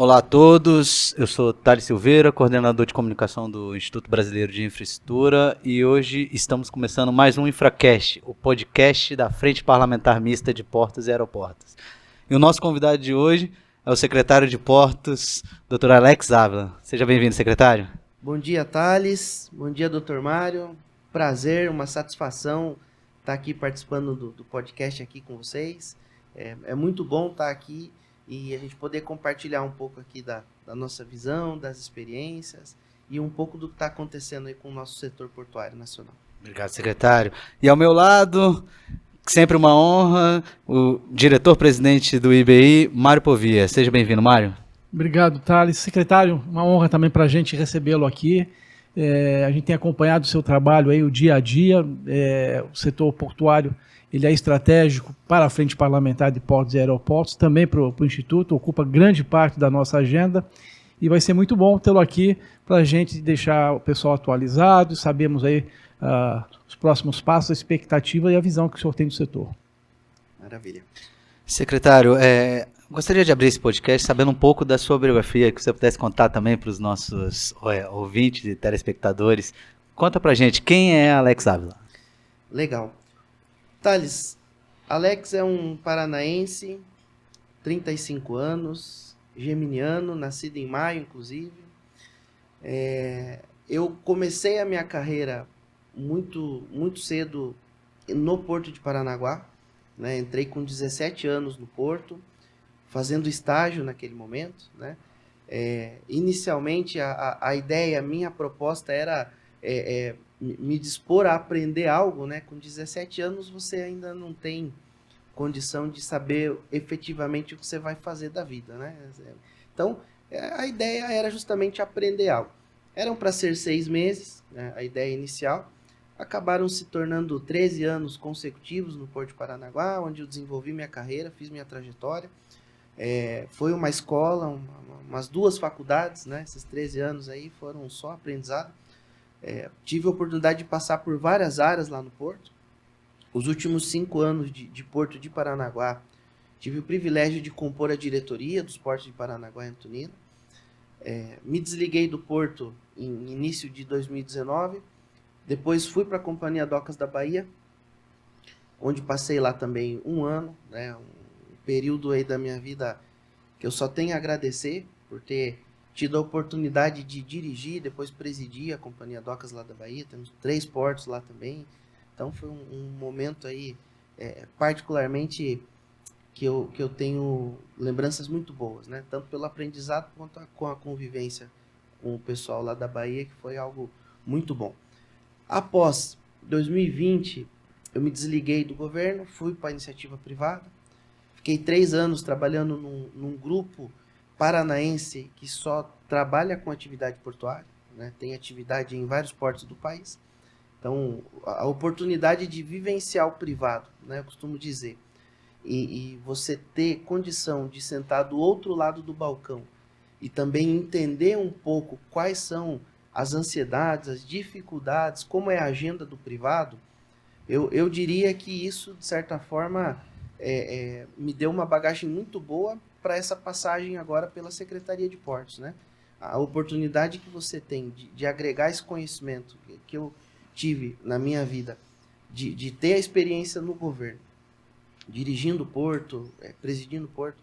Olá a todos, eu sou Thales Silveira, coordenador de comunicação do Instituto Brasileiro de Infraestrutura e hoje estamos começando mais um InfraCast, o podcast da Frente Parlamentar Mista de Portos e Aeroportos. E o nosso convidado de hoje é o secretário de Portos, Dr. Alex Ávila. Seja bem-vindo, secretário. Bom dia, Thales. Bom dia, Dr. Mário. Prazer, uma satisfação estar aqui participando do podcast aqui com vocês. É muito bom estar aqui e a gente poder compartilhar um pouco aqui da nossa visão, das experiências e um pouco do que está acontecendo aí com o nosso setor portuário nacional. Obrigado, secretário. E ao meu lado, sempre uma honra, o diretor-presidente do IBI, Mário Povia. Seja bem-vindo, Mário. Obrigado, Thales. Secretário, uma honra também para a gente recebê-lo aqui. A gente tem acompanhado o seu trabalho aí, o dia a dia. O setor portuário ele é estratégico para a Frente Parlamentar de Portos e Aeroportos, também para o Instituto, ocupa grande parte da nossa agenda. E vai ser muito bom tê-lo aqui para a gente deixar o pessoal atualizado. Sabemos aí os próximos passos, a expectativa e a visão que o senhor tem do setor. Maravilha. Secretário, gostaria de abrir esse podcast sabendo um pouco da sua biografia, que você pudesse contar também para os nossos ouvintes e telespectadores. Conta pra gente, quem é Alex Ávila? Legal. Thales, Alex é um paranaense, 35 anos, geminiano, nascido em maio, inclusive. Eu comecei a minha carreira muito cedo no Porto de Paranaguá, né? Entrei com 17 anos no Porto, fazendo estágio naquele momento, né? Inicialmente a ideia, a minha proposta era me dispor a aprender algo, né? Com 17 anos você ainda não tem condição de saber efetivamente o que você vai fazer da vida, né? Então, a ideia era justamente aprender algo. Eram para ser 6 meses, né? A ideia inicial. Acabaram se tornando 13 anos consecutivos no Porto de Paranaguá, onde eu desenvolvi minha carreira, fiz minha trajetória. Foi uma escola, umas 2 faculdades, né? Esses 13 anos aí foram só aprendizado. Tive a oportunidade de passar por várias áreas lá no Porto. Os últimos 5 anos de Porto de Paranaguá, tive o privilégio de compor a diretoria dos Portos de Paranaguá e Antonina. Me desliguei do Porto em início de 2019. Depois fui para a Companhia Docas da Bahia, onde passei lá também 1 ano, né? Um período aí da minha vida que eu só tenho a agradecer por ter tido a oportunidade de dirigir, depois presidir a Companhia Docas lá da Bahia. Temos 3 portos lá também. Então foi um momento aí, particularmente, que eu tenho lembranças muito boas, né? Tanto pelo aprendizado quanto com a convivência com o pessoal lá da Bahia, que foi algo muito bom. Após 2020, eu me desliguei do governo, fui para a iniciativa privada. Fiquei 3 anos trabalhando num grupo paranaense que só trabalha com atividade portuária, né? Tem atividade em vários portos do país. Então, a oportunidade de vivenciar o privado, né? Eu costumo dizer, e você ter condição de sentar do outro lado do balcão e também entender um pouco quais são as ansiedades, as dificuldades, como é a agenda do privado, eu diria que isso, de certa forma, me deu uma bagagem muito boa para essa passagem agora pela Secretaria de Portos, né? A oportunidade que você tem de agregar esse conhecimento que eu tive na minha vida, de ter a experiência no governo, dirigindo o porto, presidindo o porto,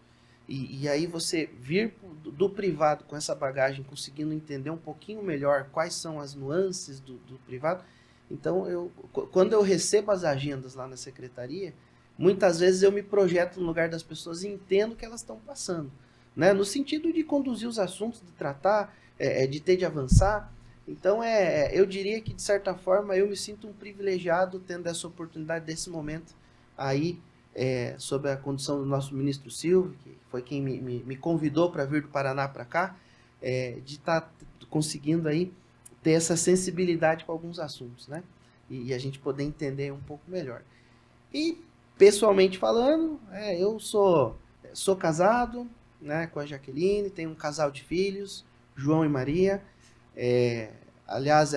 e aí você vir do privado com essa bagagem, conseguindo entender um pouquinho melhor quais são as nuances do privado. Então, quando eu recebo as agendas lá na secretaria, muitas vezes eu me projeto no lugar das pessoas e entendo o que elas estão passando, né? No sentido de conduzir os assuntos, de tratar, de ter de avançar. Então, eu diria que, de certa forma, eu me sinto um privilegiado tendo essa oportunidade desse momento aí, sob a condução do nosso ministro Silvio, que foi quem me convidou para vir do Paraná para cá, de estar conseguindo aí ter essa sensibilidade com alguns assuntos, né? E a gente poder entender um pouco melhor. E, pessoalmente falando, eu sou casado, né, com a Jaqueline, tenho um casal de filhos, João e Maria. Aliás,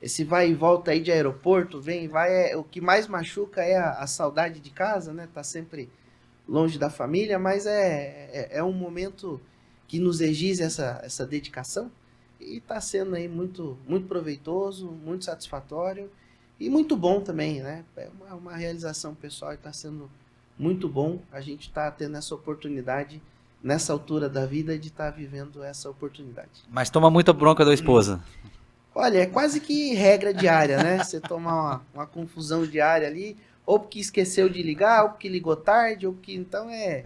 esse vai e volta aí de aeroporto, vem e vai, o que mais machuca é a saudade de casa, né? Tá sempre longe da família, mas é um momento que nos exige essa dedicação, e está sendo aí muito, muito proveitoso, muito satisfatório e muito bom também, né? É uma realização pessoal e está sendo muito bom a gente estar tendo essa oportunidade nessa altura da vida de estar vivendo essa oportunidade. Mas toma muita bronca da esposa. Olha, é quase que regra diária, né? Você toma uma confusão diária ali, ou porque esqueceu de ligar, ou porque ligou tarde, ou porque então é...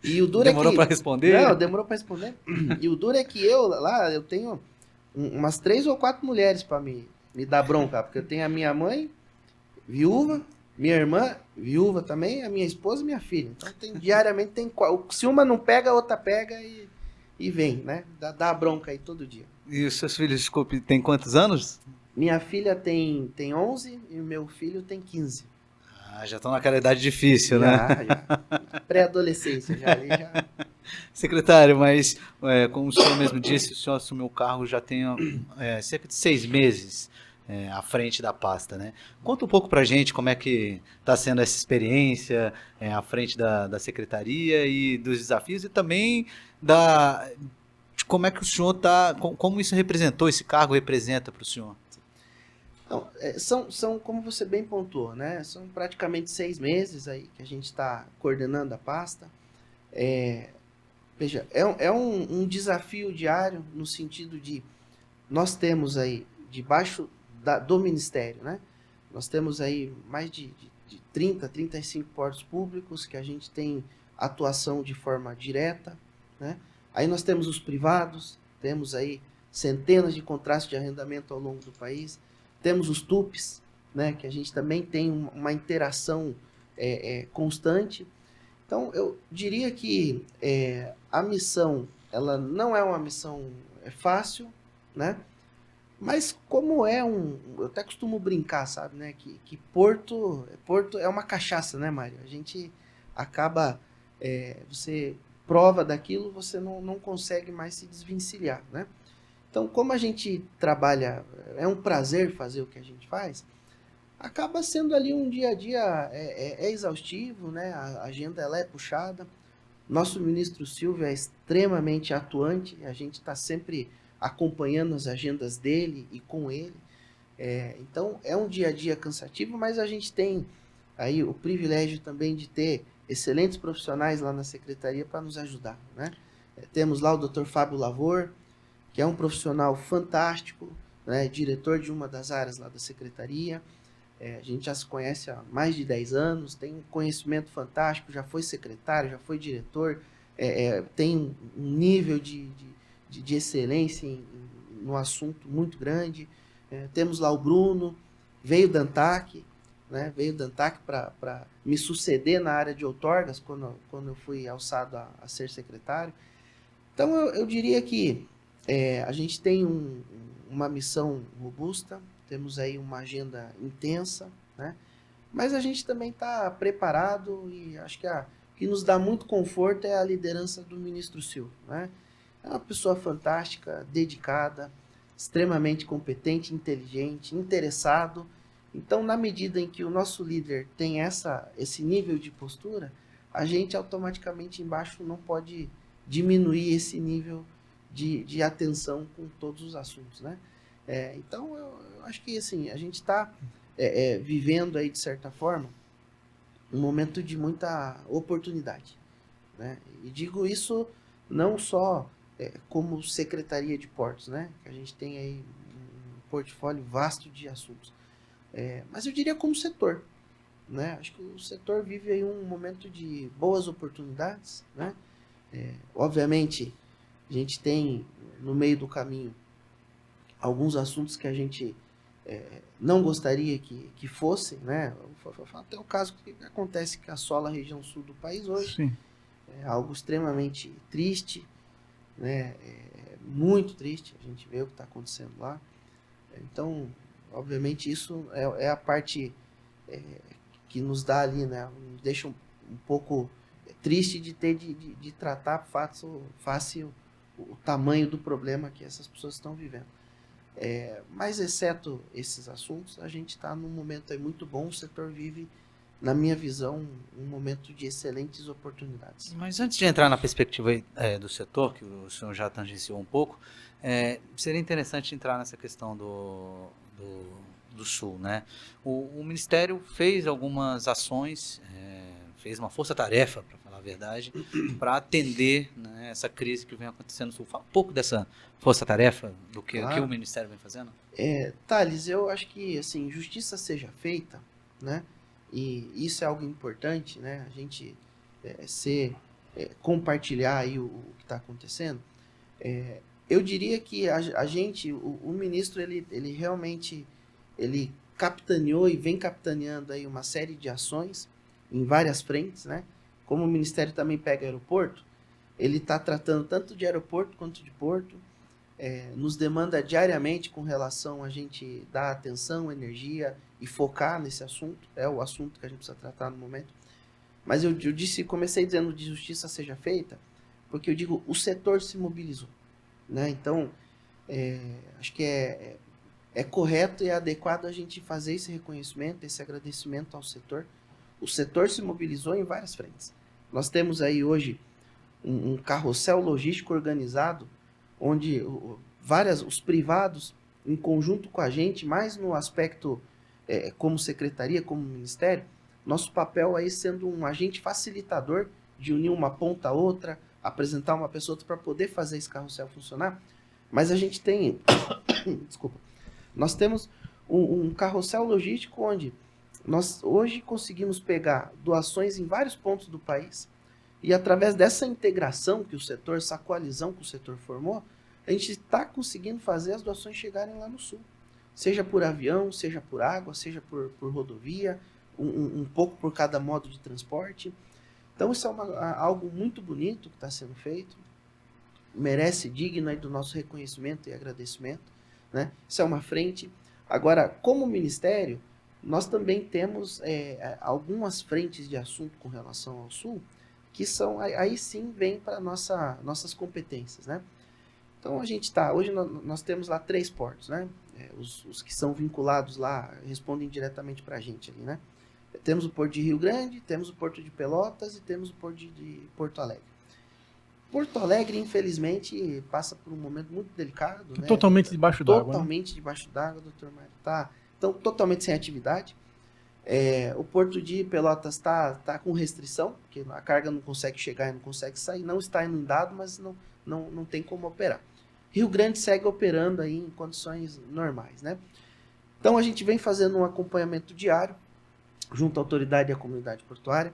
E o duro Demorou é que... para responder? Não, demorou para responder. E o duro é que eu tenho umas 3 ou 4 mulheres para me dar bronca, porque eu tenho a minha mãe, viúva, minha irmã, viúva também, a minha esposa e minha filha. Então diariamente tem... Se uma não pega, a outra pega e vem, né? Dá bronca aí todo dia. E os seus filhos, desculpe, têm quantos anos? Minha filha tem 11 e meu filho tem 15. Ah, já estão naquela idade difícil, né? Já. Pré-adolescência, já. Secretário, mas como o senhor mesmo disse, o senhor assumiu o cargo já tem cerca de 6 meses à frente da pasta, né? Conta um pouco pra gente como é que está sendo essa experiência à frente da secretaria e dos desafios e também de como é que o senhor está, como isso representou, esse cargo representa para o senhor? Então, são, como você bem pontuou, né? São praticamente 6 meses aí que a gente está coordenando a pasta. Veja, é um desafio diário no sentido de nós temos aí, debaixo do Ministério, né? Nós temos aí mais de 30, 35 portos públicos que a gente tem atuação de forma direta, né? Aí nós temos os privados, temos aí centenas de contratos de arrendamento ao longo do país, temos os TUPs, né? Que a gente também tem uma interação constante. Então, eu diria que a missão, ela não é uma missão fácil, né? Mas como eu até costumo brincar, sabe, né? Que Porto é uma cachaça, né, Mário? A gente acaba, você prova daquilo, você não consegue mais se desvencilhar, né? Então, como a gente trabalha, é um prazer fazer o que a gente faz, acaba sendo ali um dia a dia exaustivo, né? A agenda ela é puxada. Nosso ministro Silvio é extremamente atuante, a gente está sempre acompanhando as agendas dele e com ele. Então é um dia a dia cansativo, mas a gente tem aí o privilégio também de ter excelentes profissionais lá na secretaria para nos ajudar, né? Temos lá o Dr. Fábio Lavor, que é um profissional fantástico, né? Diretor de uma das áreas lá da secretaria. A gente já se conhece há mais de 10 anos, tem um conhecimento fantástico, já foi secretário, já foi diretor, tem um nível de excelência no assunto muito grande. Temos lá o Bruno, veio da ANTAC, né? Veio da ANTAC para me suceder na área de outorgas quando eu fui alçado a ser secretário. Então eu diria que a gente tem uma missão robusta, temos aí uma agenda intensa, né? Mas a gente também está preparado e acho que o que nos dá muito conforto é a liderança do ministro Silvio, né? É uma pessoa fantástica, dedicada, extremamente competente, inteligente, interessado. Então, na medida em que o nosso líder tem esse nível de postura, a gente automaticamente embaixo não pode diminuir esse nível de atenção com todos os assuntos, né? Então, eu acho que assim, a gente está vivendo aí, de certa forma, um momento de muita oportunidade, né? E digo isso não só como Secretaria de Portos, né? Que a gente tem aí um portfólio vasto de assuntos. Mas eu diria como setor, né? Acho que o setor vive aí um momento de boas oportunidades, né? Obviamente, a gente tem no meio do caminho alguns assuntos que a gente não gostaria que fossem, né? Até o caso que acontece que assola a região sul do país hoje. Sim. É algo extremamente triste, né? Muito triste, a gente vê o que está acontecendo lá. Então, obviamente, isso é a parte que nos dá ali, né? Nos deixa um pouco triste de ter de tratar fácil o tamanho do problema que essas pessoas estão vivendo. Mas exceto esses assuntos, a gente está num momento aí muito bom, o setor vive na minha visão, um momento de excelentes oportunidades. Mas antes de entrar na perspectiva do setor, que o senhor já tangenciou um pouco, seria interessante entrar nessa questão do Sul, né? O Ministério fez algumas ações, fez uma força-tarefa, para falar a verdade, para atender, né, essa crise que vem acontecendo no Sul. Fala um pouco dessa força-tarefa, do que o Ministério vem fazendo. Thales, eu acho que assim, justiça seja feita, né? E isso é algo importante, né? A gente compartilhar aí o que está acontecendo. Eu diria que a gente, o ministro, ele realmente capitaneou e vem capitaneando aí uma série de ações em várias frentes, né? Como o Ministério também pega aeroporto, ele está tratando tanto de aeroporto quanto de porto, nos demanda diariamente com relação a gente dar atenção, energia e focar nesse assunto, é o assunto que a gente precisa tratar no momento. Mas eu comecei dizendo de justiça seja feita, porque eu digo, o setor se mobilizou, né? Então, acho que é correto e é adequado a gente fazer esse reconhecimento, esse agradecimento ao setor. O setor se mobilizou em várias frentes. Nós temos aí hoje um carrossel logístico organizado, onde os privados, em conjunto com a gente, mais no aspecto como secretaria, como ministério, nosso papel aí sendo um agente facilitador de unir uma ponta a outra, apresentar uma pessoa para poder fazer esse carrossel funcionar. Mas a gente tem, desculpa, nós temos um carrossel logístico onde nós hoje conseguimos pegar doações em vários pontos do país e através dessa integração que o setor, essa coalizão que o setor formou, a gente está conseguindo fazer as doações chegarem lá no Sul. Seja por avião, seja por água, seja por rodovia, um pouco por cada modo de transporte. Então isso é algo muito bonito que está sendo feito, merece digno aí do nosso reconhecimento e agradecimento, né? Isso é uma frente. Agora, como ministério, nós também temos algumas frentes de assunto com relação ao Sul, que são, aí sim, vem para nossas competências, né? Então, hoje nós temos lá 3 portos, né? Os que são vinculados lá respondem diretamente para a gente ali, né? Temos o Porto de Rio Grande, temos o Porto de Pelotas e temos o Porto de Porto Alegre. Porto Alegre, infelizmente, passa por um momento muito delicado, né? Totalmente debaixo d'água. Totalmente debaixo d'água, doutor Mário. Então, totalmente sem atividade. O Porto de Pelotas está com restrição, porque a carga não consegue chegar e não consegue sair. Não está inundado, mas não tem como operar. Rio Grande segue operando aí em condições normais, né? Então, a gente vem fazendo um acompanhamento diário junto à autoridade e à comunidade portuária.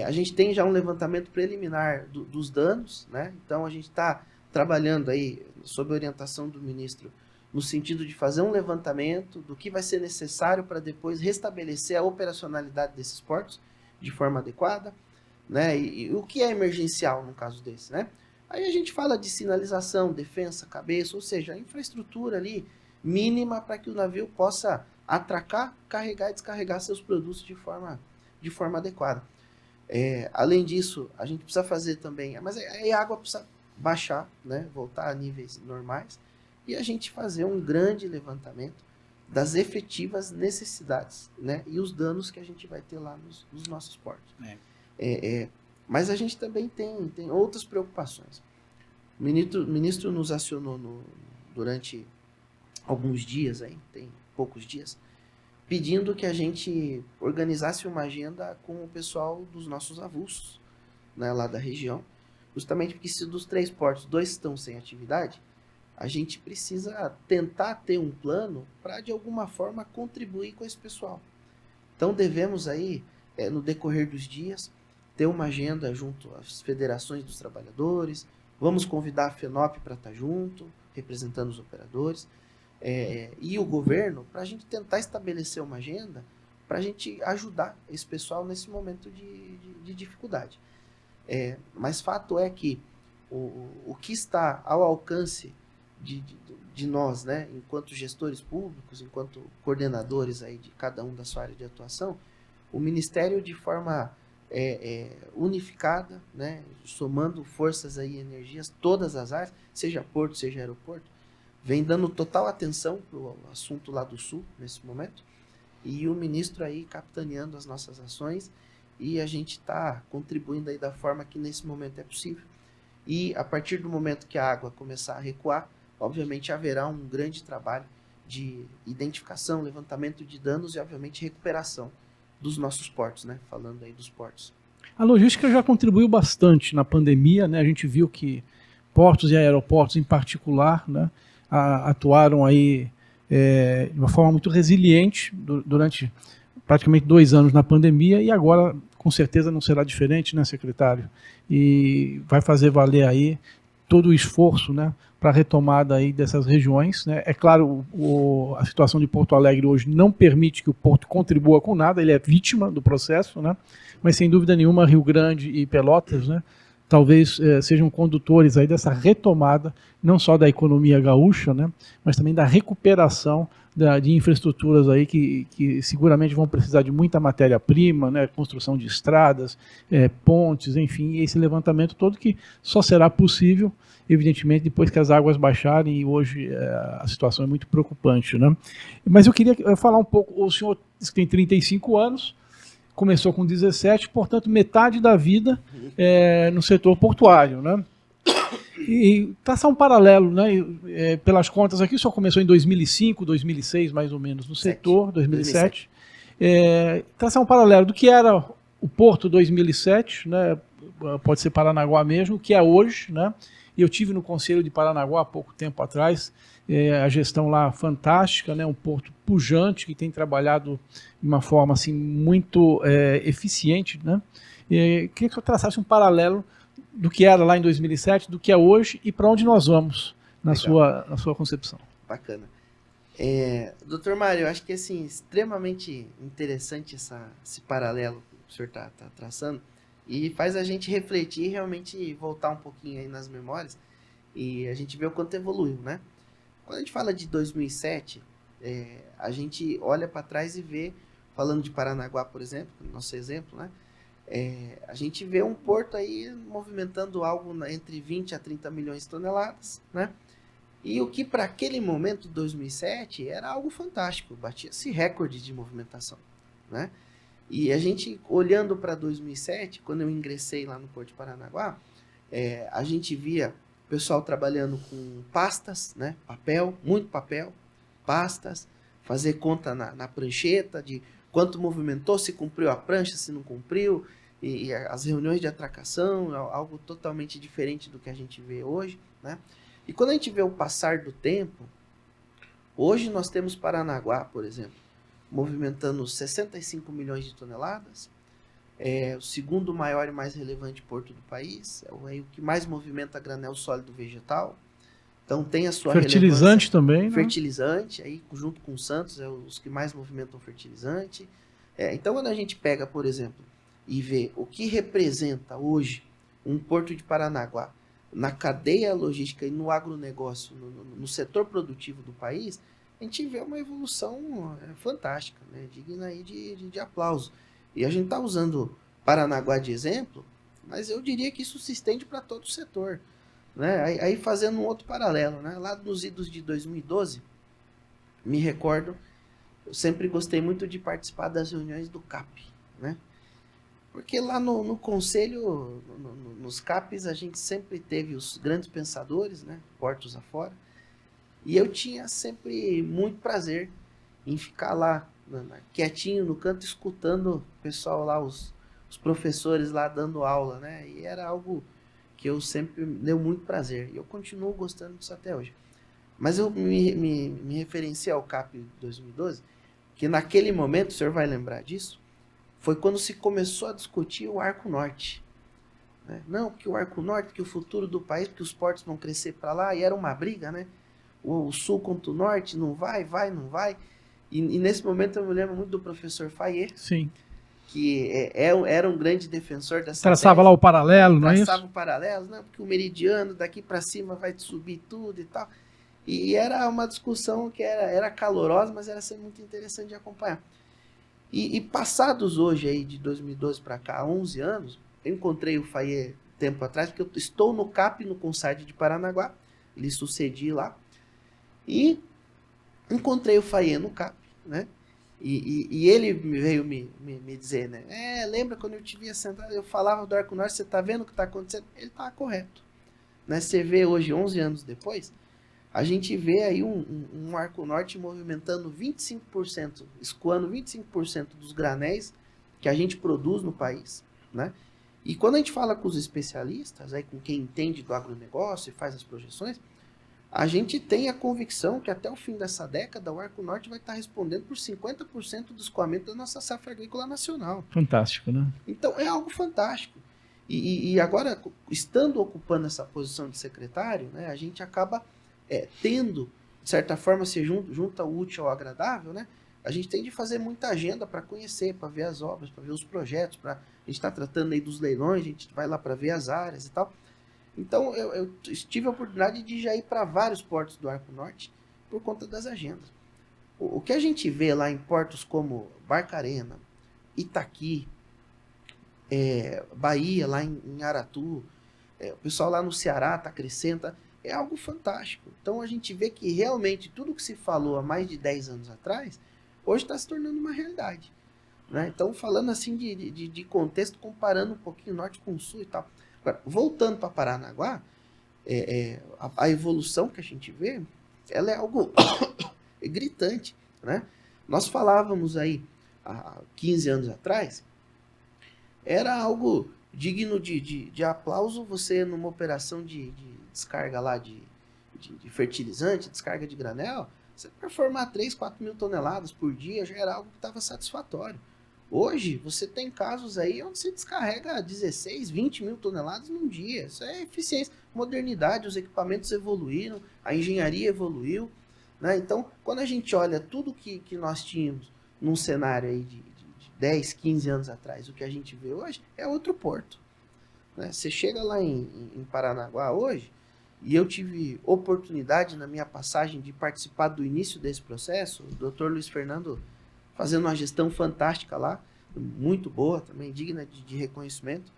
A gente tem já um levantamento preliminar dos danos, né? Então, a gente está trabalhando aí, sob a orientação do ministro, no sentido de fazer um levantamento do que vai ser necessário para depois restabelecer a operacionalidade desses portos de forma adequada, né? E o que é emergencial no caso desse, né? Aí a gente fala de sinalização, defensa, cabeça, ou seja, a infraestrutura ali mínima para que o navio possa atracar, carregar e descarregar seus produtos de forma adequada. Além disso, a gente precisa fazer também, mas a água precisa baixar, né? Voltar a níveis normais, e a gente fazer um grande levantamento das efetivas necessidades, né? E os danos que a gente vai ter lá nos nossos portos. Mas a gente também tem outras preocupações. O ministro nos acionou durante alguns dias, aí, tem poucos dias, pedindo que a gente organizasse uma agenda com o pessoal dos nossos avulsos, né, lá da região, justamente porque se dos 3 portos, 2 estão sem atividade, a gente precisa tentar ter um plano para, de alguma forma, contribuir com esse pessoal. Então, devemos aí, no decorrer dos dias, ter uma agenda junto às federações dos trabalhadores, vamos convidar a FENOP para estar junto, representando os operadores, e o governo, para a gente tentar estabelecer uma agenda para a gente ajudar esse pessoal nesse momento de dificuldade. Mas fato é que o que está ao alcance de nós, né, enquanto gestores públicos, enquanto coordenadores aí de cada um da sua área de atuação, o Ministério, de forma unificada, né, somando forças aí, energias, todas as áreas, seja porto, seja aeroporto, vem dando total atenção para o assunto lá do Sul, nesse momento, e o ministro aí capitaneando as nossas ações, e a gente está contribuindo aí da forma que nesse momento é possível. E a partir do momento que a água começar a recuar, obviamente haverá um grande trabalho de identificação, levantamento de danos e obviamente recuperação dos nossos portos, né? Falando aí dos portos. A logística já contribuiu bastante na pandemia, né? A gente viu que portos e aeroportos em particular, né, atuaram aí de uma forma muito resiliente durante praticamente 2 anos na pandemia, e agora com certeza não será diferente, né, secretário? E vai fazer valer aí todo o esforço, né, para a retomada aí dessas regiões, né? É claro, a situação de Porto Alegre hoje não permite que o porto contribua com nada, ele é vítima do processo, né? Mas sem dúvida nenhuma Rio Grande e Pelotas, né, talvez sejam condutores aí dessa retomada, não só da economia gaúcha, né, mas também da recuperação de infraestruturas aí que seguramente vão precisar de muita matéria-prima, né, construção de estradas, pontes, enfim, esse levantamento todo que só será possível, evidentemente, depois que as águas baixarem, e hoje a situação é muito preocupante, né. Mas eu queria falar um pouco, o senhor diz que tem 35 anos, começou com 17, portanto, metade da vida no setor portuário, né? E traçar um paralelo, né? Pelas contas aqui, o senhor começou em 2005, 2006, mais ou menos, no setor, 2007. Traçar um paralelo do que era o Porto 2007, né? Pode ser Paranaguá mesmo, o que é hoje, né? E eu tive no Conselho de Paranaguá há pouco tempo atrás, a gestão lá fantástica, né? Um porto pujante que tem trabalhado de uma forma assim, muito eficiente, né? Queria que o senhor traçasse um paralelo do que era lá em 2007, do que é hoje e para onde nós vamos na sua concepção. Bacana. Doutor Mário, eu acho que assim, extremamente interessante esse paralelo que o senhor está traçando, e faz a gente refletir e realmente voltar um pouquinho aí nas memórias, e a gente vê o quanto evoluiu, né? Quando a gente fala de 2007, a gente olha para trás e vê, falando de Paranaguá, por exemplo, nosso exemplo, né? A gente vê um porto aí movimentando algo entre 20 a 30 milhões de toneladas, né? E o que para aquele momento, 2007, era algo fantástico, batia-se recorde de movimentação, né? E a gente, olhando para 2007, quando eu ingressei lá no Porto de Paranaguá, a gente via o pessoal trabalhando com pastas, né? Papel, muito papel, pastas, fazer conta na prancheta de quanto movimentou, se cumpriu a prancha, se não cumpriu, e as reuniões de atracação, algo totalmente diferente do que a gente vê hoje, né? E quando a gente vê o passar do tempo, hoje nós temos Paranaguá, por exemplo, movimentando 65 milhões de toneladas, o segundo maior e mais relevante porto do país, é o que mais movimenta granel sólido vegetal, então tem a sua fertilizante relevância. Também, né? Fertilizante, aí junto com o Santos, os que mais movimentam fertilizante. Então quando a gente pega, por exemplo, e vê o que representa hoje um Porto de Paranaguá na cadeia logística e no agronegócio, no setor produtivo do país, a gente vê uma evolução fantástica, né? Digna aí de aplauso. E a gente está usando Paranaguá de exemplo, mas eu diria que isso se estende para todo o setor, né? Aí fazendo um outro paralelo, né? Lá nos idos de 2012, me recordo, eu sempre gostei muito de participar das reuniões do CAP, né? Porque lá no conselho, nos CAPs, a gente sempre teve os grandes pensadores, né? Portos afora. E eu tinha sempre muito prazer em ficar lá, quietinho no canto, escutando o pessoal lá, os professores lá dando aula, né? E era algo que eu sempre deu muito prazer. E eu continuo gostando disso até hoje. Mas eu me referenciei ao CAP 2012, que naquele momento, o senhor vai lembrar disso, foi quando se começou a discutir o Arco Norte. Né? Não, porque o Arco Norte, que o futuro do país, que os portos vão crescer para lá, e era uma briga, né? O Sul contra o Norte, não vai, não vai. E nesse momento eu me lembro muito do professor Fayet, Sim. que era um grande defensor dessa Traçava tese. lá o paralelo, não é isso? Traçava o paralelo, né? Porque o meridiano daqui para cima vai subir tudo e tal. E era uma discussão que era calorosa, mas era sempre muito interessante de acompanhar. E passados hoje, aí de 2012 para cá, 11 anos, eu encontrei o Fayet tempo atrás, porque eu estou no CAP, no Consard de Paranaguá, lhe sucedi lá, e encontrei o Fayet no CAP, né? E ele veio me dizer, né? Lembra quando eu te via sentado, eu falava do Arco Norte, você tá vendo o que tá acontecendo? Ele tá correto. Né? Você vê hoje, 11 anos depois, a gente vê aí um Arco Norte movimentando 25%, escoando 25% dos granéis que a gente produz no país, né? E quando a gente fala com os especialistas, aí com quem entende do agronegócio e faz as projeções, a gente tem a convicção que até o fim dessa década o Arco Norte vai estar respondendo por 50% do escoamento da nossa safra agrícola nacional. Fantástico, né? Então é algo fantástico. E agora, estando ocupando essa posição de secretário, né, a gente acaba tendo, de certa forma, se junta o útil ao agradável, né? A gente tem de fazer muita agenda para conhecer, para ver as obras, para ver os projetos, a gente está tratando aí dos leilões, a gente vai lá para ver as áreas e tal. Então, eu tive a oportunidade de já ir para vários portos do Arco Norte por conta das agendas. O que a gente vê lá em portos como Barcarena, Itaqui, Bahia, lá em Aratu, o pessoal lá no Ceará está crescendo, é algo fantástico. Então, a gente vê que realmente tudo que se falou há mais de 10 anos atrás, hoje está se tornando uma realidade. Né? Então, falando assim de contexto, comparando um pouquinho norte com o sul e tal. Agora, voltando para Paranaguá, a evolução que a gente vê, ela é algo gritante, né? Nós falávamos aí, há 15 anos atrás, era algo digno de aplauso você numa operação de descarga lá de fertilizante, descarga de granel, você performar 3, 4 mil toneladas por dia já era algo que estava satisfatório. Hoje, você tem casos aí onde você descarrega 16, 20 mil toneladas num dia. Isso é eficiência, modernidade, os equipamentos evoluíram, a engenharia evoluiu. Né? Então, quando a gente olha tudo que nós tínhamos num cenário aí de 10, 15 anos atrás, o que a gente vê hoje é outro porto. Né? Você chega lá em Paranaguá hoje, e eu tive oportunidade na minha passagem de participar do início desse processo, o Dr. Luiz Fernando fazendo uma gestão fantástica lá, muito boa também, digna de reconhecimento.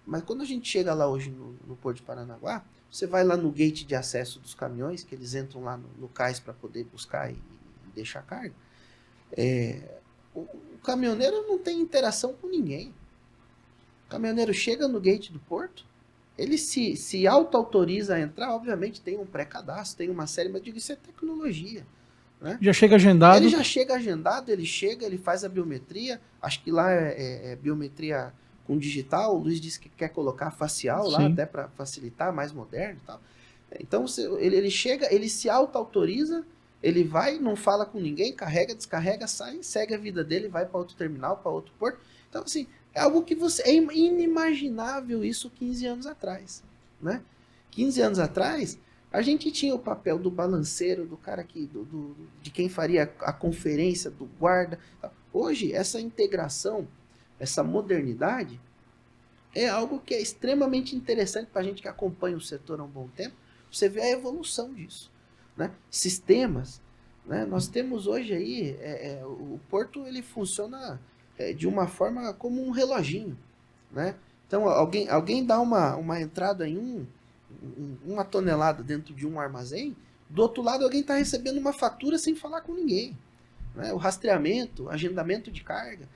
Mas quando a gente chega lá hoje no Porto de Paranaguá, você vai lá no gate de acesso dos caminhões, que eles entram lá no cais para poder buscar e deixar carga. O caminhoneiro não tem interação com ninguém. O caminhoneiro chega no gate do porto, ele se auto-autoriza a entrar, obviamente tem um pré-cadastro, tem uma série, mas digo, isso é tecnologia. Né? Já chega agendado. Ele já chega agendado, ele faz a biometria, acho que lá é biometria com digital, o Luiz disse que quer colocar facial lá, até para facilitar, mais moderno e tal. Então ele chega, ele se auto-autoriza, ele vai, não fala com ninguém, carrega, descarrega, sai, segue a vida dele, vai para outro terminal, para outro porto. Então, assim, é algo que é inimaginável isso 15 anos atrás. Né? 15 anos atrás, a gente tinha o papel do balanceiro, do cara de quem faria a conferência, do guarda. Hoje, essa integração, essa modernidade, é algo que é extremamente interessante para a gente que acompanha o setor há um bom tempo. Você vê a evolução disso. Né? Sistemas. Né? Nós temos hoje aí, o porto ele funciona de uma forma como um reloginho. Né? Então, alguém dá uma entrada em uma tonelada dentro de um armazém, do outro lado alguém está recebendo uma fatura sem falar com ninguém. Né? O rastreamento, agendamento de carga.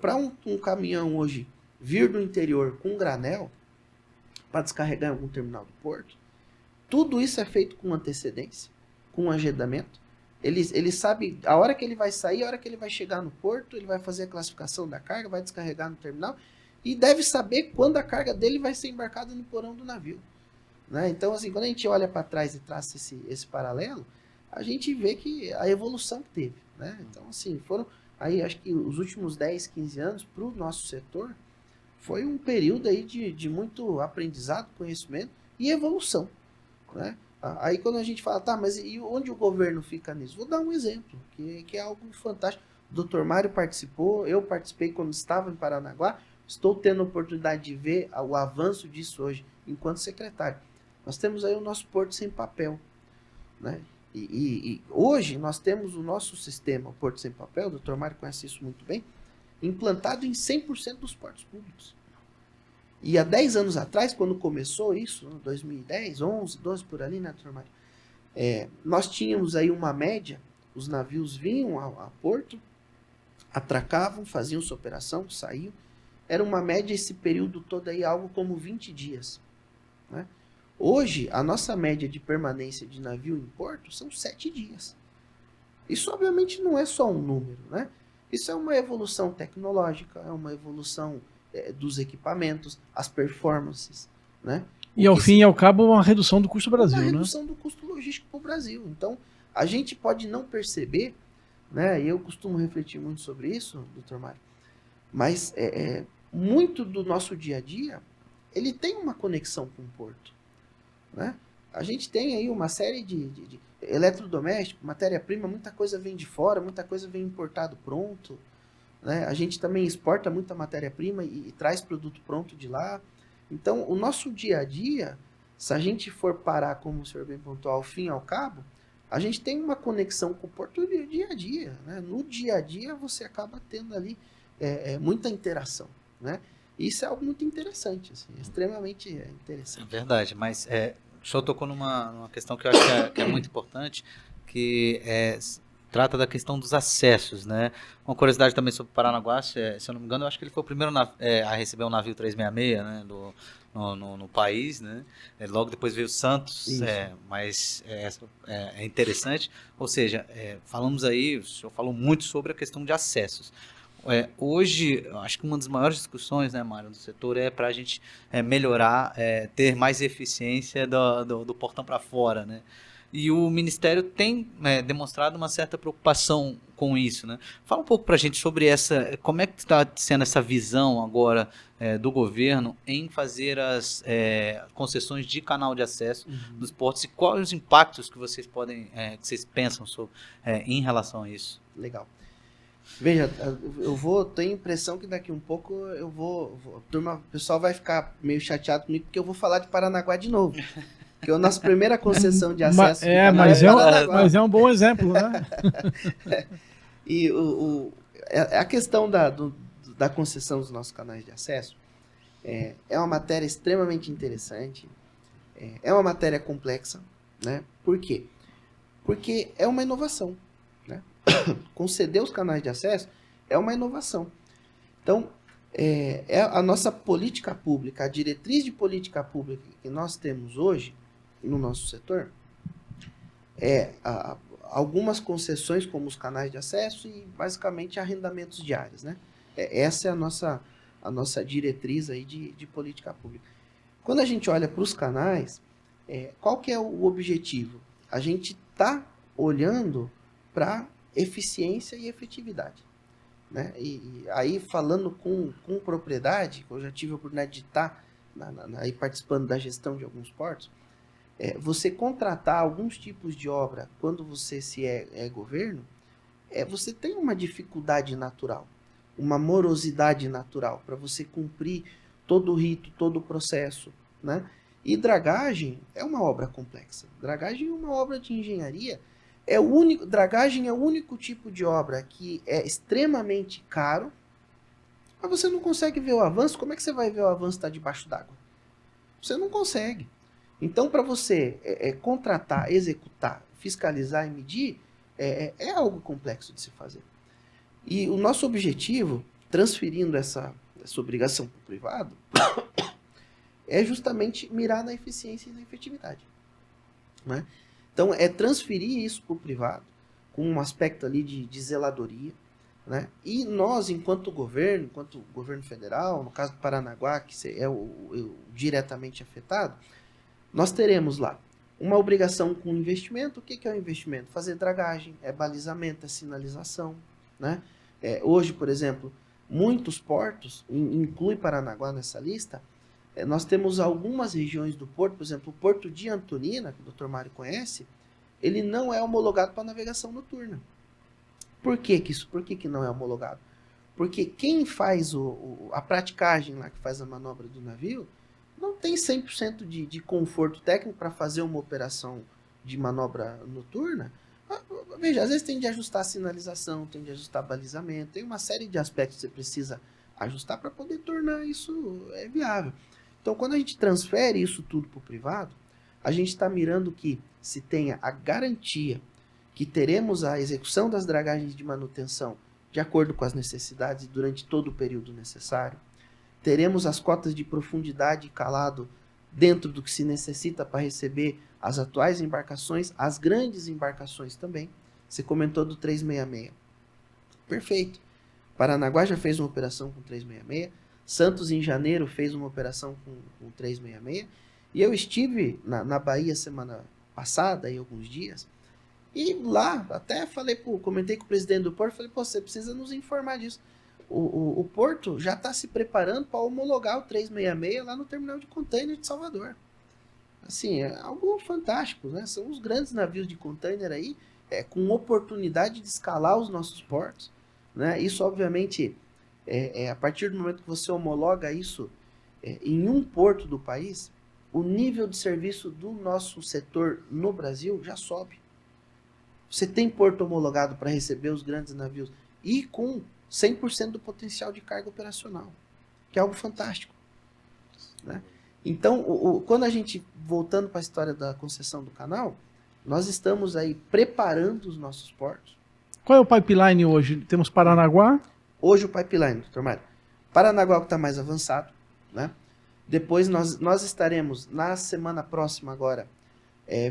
Para um caminhão hoje vir do interior com granel para descarregar em algum terminal do porto, tudo isso é feito com antecedência, com agendamento. Ele sabe a hora que ele vai sair, a hora que ele vai chegar no porto, ele vai fazer a classificação da carga, vai descarregar no terminal e deve saber quando a carga dele vai ser embarcada no porão do navio. Né? Então, assim, quando a gente olha para trás e traça esse paralelo, a gente vê que a evolução que teve. Né? Então, assim, foram aí, acho que os últimos 10, 15 anos para o nosso setor foi um período aí de muito aprendizado, conhecimento e evolução. Né? Aí quando a gente fala, tá, mas e onde o governo fica nisso? Vou dar um exemplo, que é algo fantástico. O Dr. Mário participou, eu participei quando estava em Paranaguá, estou tendo a oportunidade de ver o avanço disso hoje, enquanto secretário. Nós temos aí o nosso porto sem papel. Né? E hoje nós temos o nosso sistema, o porto sem papel, o Dr. Mário conhece isso muito bem, implantado em 100% dos portos públicos. E há 10 anos atrás, quando começou isso, 2010, 11, 12 por ali, né, Dr. Mário? Nós tínhamos aí uma média Os navios vinham a porto, atracavam, faziam sua operação, saíam. Era uma média esse período todo aí, algo como 20 dias. Né? Hoje, a nossa média de permanência de navio em porto são 7 dias. Isso, obviamente, não é só um número, né? Isso é uma evolução tecnológica, é uma evolução dos equipamentos, as performances, né? E ao fim e ao cabo, uma redução do custo do Brasil, uma né? redução do custo logístico para o Brasil. Então, a gente pode não perceber, né? E eu costumo refletir muito sobre isso, doutor Mário, mas muito do nosso dia a dia, ele tem uma conexão com o porto, né? A gente tem aí uma série de eletrodoméstico, matéria-prima, muita coisa vem de fora, muita coisa vem importado pronto, né? A gente também exporta muita matéria-prima e traz produto pronto de lá. Então, o nosso dia a dia, se a gente for parar, como o senhor bem pontuou, ao fim e ao cabo, a gente tem uma conexão com o porto do dia a dia, né? No dia a dia, você acaba tendo ali muita interação, né? Isso é algo muito interessante, assim, extremamente interessante. É verdade, mas o senhor tocou numa questão que eu acho que é muito importante, que trata da questão dos acessos, né? Uma curiosidade também sobre o Paranaguá, se eu não me engano, eu acho que ele foi o primeiro a receber um navio 366, né, no país, né? Logo depois veio o Santos, mas é interessante. Ou seja, falamos aí, o senhor falou muito sobre a questão de acessos. Hoje, eu acho que uma das maiores discussões, né, Mário, do setor é para a gente melhorar, ter mais eficiência do portão para fora, né? E o Ministério tem demonstrado uma certa preocupação com isso, né? Fala um pouco para a gente sobre como é que está sendo essa visão agora do governo em fazer as concessões de canal de acesso dos portos e quais os impactos que vocês que vocês pensam sobre, em relação a isso. Legal. Veja, tenho a impressão que daqui um pouco o pessoal vai ficar meio chateado comigo porque eu vou falar de Paranaguá de novo. Que é a nossa primeira concessão de acesso. Mas é um bom exemplo, né? E a questão da concessão dos nossos canais de acesso é uma matéria extremamente interessante, é uma matéria complexa, né? Por quê? Porque é uma inovação, né? Conceder os canais de acesso é uma inovação. Então, a nossa política pública, a diretriz de política pública que nós temos hoje no nosso setor algumas concessões como os canais de acesso e basicamente arrendamentos diários, né? Essa é a nossa diretriz aí de política pública. Quando a gente olha para os canais, qual que é o objetivo? A gente está olhando para eficiência e efetividade, né? E aí falando com propriedade, eu já tive a oportunidade de estar aí participando da gestão de alguns portos, você contratar alguns tipos de obra quando você é governo, você tem uma dificuldade natural, uma morosidade natural para você cumprir todo o rito, todo o processo, né? E dragagem é uma obra complexa. Dragagem é uma obra de engenharia. Dragagem é o único tipo de obra que é extremamente caro, mas você não consegue ver o avanço. Como é que você vai ver o avanço estar debaixo d'água? Você não consegue. Então, para você contratar, executar, fiscalizar e medir, é algo complexo de se fazer. E o nosso objetivo, transferindo essa obrigação para o privado, é justamente mirar na eficiência e na efetividade, né? Então, é transferir isso para o privado, com um aspecto ali de zeladoria, né? E nós, enquanto governo federal, no caso do Paranaguá, que é o diretamente afetado, nós teremos lá uma obrigação com investimento. O que é o investimento? Fazer dragagem, balizamento, sinalização, né? Hoje, por exemplo, muitos portos, inclui Paranaguá nessa lista, nós temos algumas regiões do porto, por exemplo, o Porto de Antonina, que o Dr. Mário conhece, ele não é homologado para navegação noturna. Por que que não é homologado? Porque quem faz a praticagem lá, que faz a manobra do navio, não tem 100% de conforto técnico para fazer uma operação de manobra noturna. Veja, às vezes tem de ajustar a sinalização, tem de ajustar balizamento, tem uma série de aspectos que você precisa ajustar para poder tornar isso viável. Então, quando a gente transfere isso tudo para o privado, a gente está mirando que se tenha a garantia que teremos a execução das dragagens de manutenção de acordo com as necessidades durante todo o período necessário. Teremos as cotas de profundidade e calado dentro do que se necessita para receber as atuais embarcações, as grandes embarcações também. Você comentou do 366. Perfeito. Paranaguá já fez uma operação com 366. Santos, em janeiro, fez uma operação com 366. E eu estive na Bahia semana passada, aí alguns dias, e lá, até comentei com o presidente do Porto, falei, pô, você precisa nos informar disso. O Porto já está se preparando para homologar o 366 lá no terminal de container de Salvador. Assim, é algo fantástico, né? São os grandes navios de container aí, com oportunidade de escalar os nossos portos, né? Isso, obviamente, a partir do momento que você homologa isso em um porto do país, o nível de serviço do nosso setor no Brasil já sobe. Você tem porto homologado para receber os grandes navios e com 100% do potencial de carga operacional, que é algo fantástico, né? Então, quando a gente, voltando para a história da concessão do canal, nós estamos aí preparando os nossos portos. Qual é o pipeline hoje? Temos Paranaguá? Hoje o pipeline, doutor Mário. Paranaguá que está mais avançado, né? Depois nós estaremos, na semana próxima agora,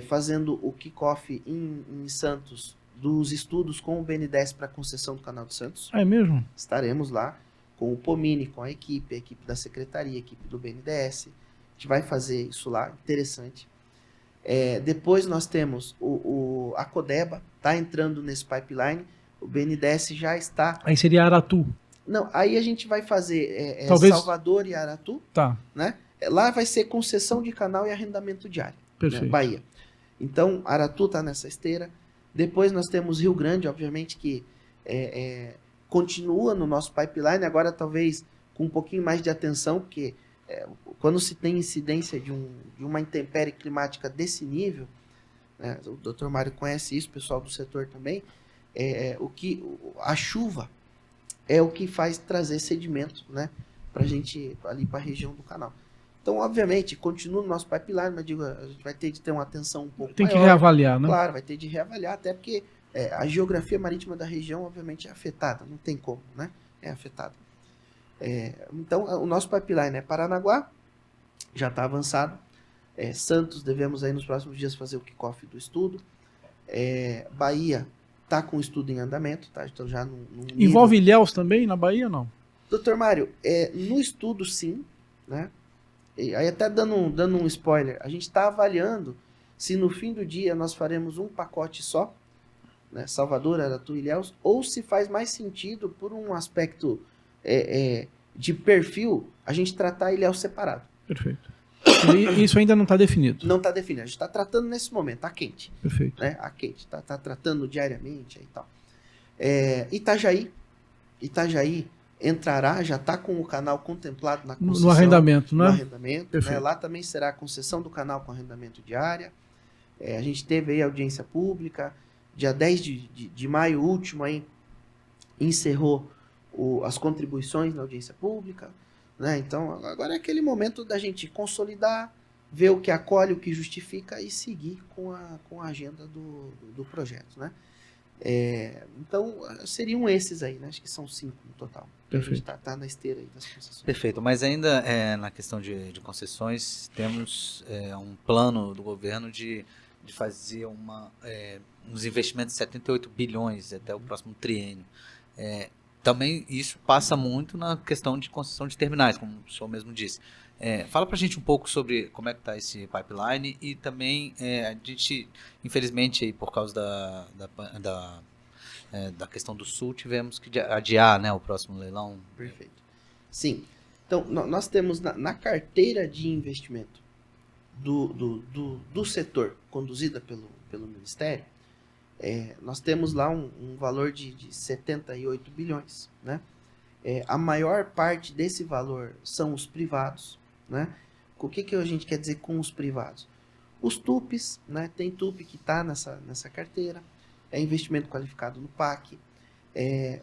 fazendo o kickoff em Santos dos estudos com o BNDES para a concessão do Canal de Santos. Ah, é mesmo? Estaremos lá com o Pomini, com a equipe da secretaria, a equipe do BNDES. A gente vai fazer isso lá, interessante. Depois nós temos a Codeba, está entrando nesse pipeline, o BNDES já está... Aí seria Aratu. Não, aí a gente vai fazer Talvez... Salvador e Aratu, tá, né? Lá vai ser concessão de canal e arrendamento diário. Perfeito. Né? Bahia. Então, Aratu está nessa esteira. Depois nós temos Rio Grande, obviamente, que continua no nosso pipeline, agora talvez com um pouquinho mais de atenção, porque quando se tem incidência de uma intempérie climática desse nível, né, o Dr. Mário conhece isso, o pessoal do setor também, a chuva é o que faz trazer sedimento, né, para a gente, ali para a região do canal. Então, obviamente, continua no nosso pipeline, mas digo, a gente vai ter de ter uma atenção um pouco Tem maior. que reavaliar, né? Claro, vai ter de reavaliar, até porque a geografia marítima da região, obviamente, é afetada, não tem como, né? É afetada. Então, o nosso pipeline é Paranaguá, já está avançado. Santos, devemos aí nos próximos dias fazer o kickoff do estudo. Bahia está com o estudo em andamento, tá? Então, já no Envolve Ilhéus também na Bahia ou não? Doutor Mário, no estudo sim, né? E aí até dando um spoiler, a gente está avaliando se no fim do dia nós faremos um pacote só, né, Salvador, Aratu e Ilhéus, ou se faz mais sentido, por um aspecto de perfil, a gente tratar Ilhéus separado. Perfeito. E isso ainda não está definido? Não está definido, a gente está tratando nesse momento, está quente. Perfeito. Né, a quente, está tratando diariamente e tal. Itajaí entrará, já está com o canal contemplado na concessão. No arrendamento, né? No arrendamento, né? Perfeito. Lá também será a concessão do canal com arrendamento diária. A gente teve aí audiência pública, dia 10 de maio último aí, encerrou as contribuições na audiência pública, né? Então, agora é aquele momento da gente consolidar, ver o que acolhe, o que justifica e seguir com a agenda do projeto, né? Então, seriam esses aí, né? Acho que são 5 no total. Perfeito. A gente tá na esteira aí das concessões. Perfeito, mas ainda na questão de concessões, temos um plano do governo de fazer uns investimentos de 78 bilhões até o próximo triênio. Também isso passa muito na questão de concessão de terminais, como o senhor mesmo disse. Fala pra gente um pouco sobre como é que está esse pipeline e também a gente, infelizmente, aí, por causa da questão do Sul, tivemos que adiar, né, o próximo leilão. Perfeito. Sim. Então, nós temos na carteira de investimento do setor conduzida pelo Ministério, nós temos lá um valor de 78 bilhões. Né? A maior parte desse valor são os privados. Né? O que a gente quer dizer com os privados? Os TUPs, né? Tem TUP que está nessa carteira, investimento qualificado no PAC,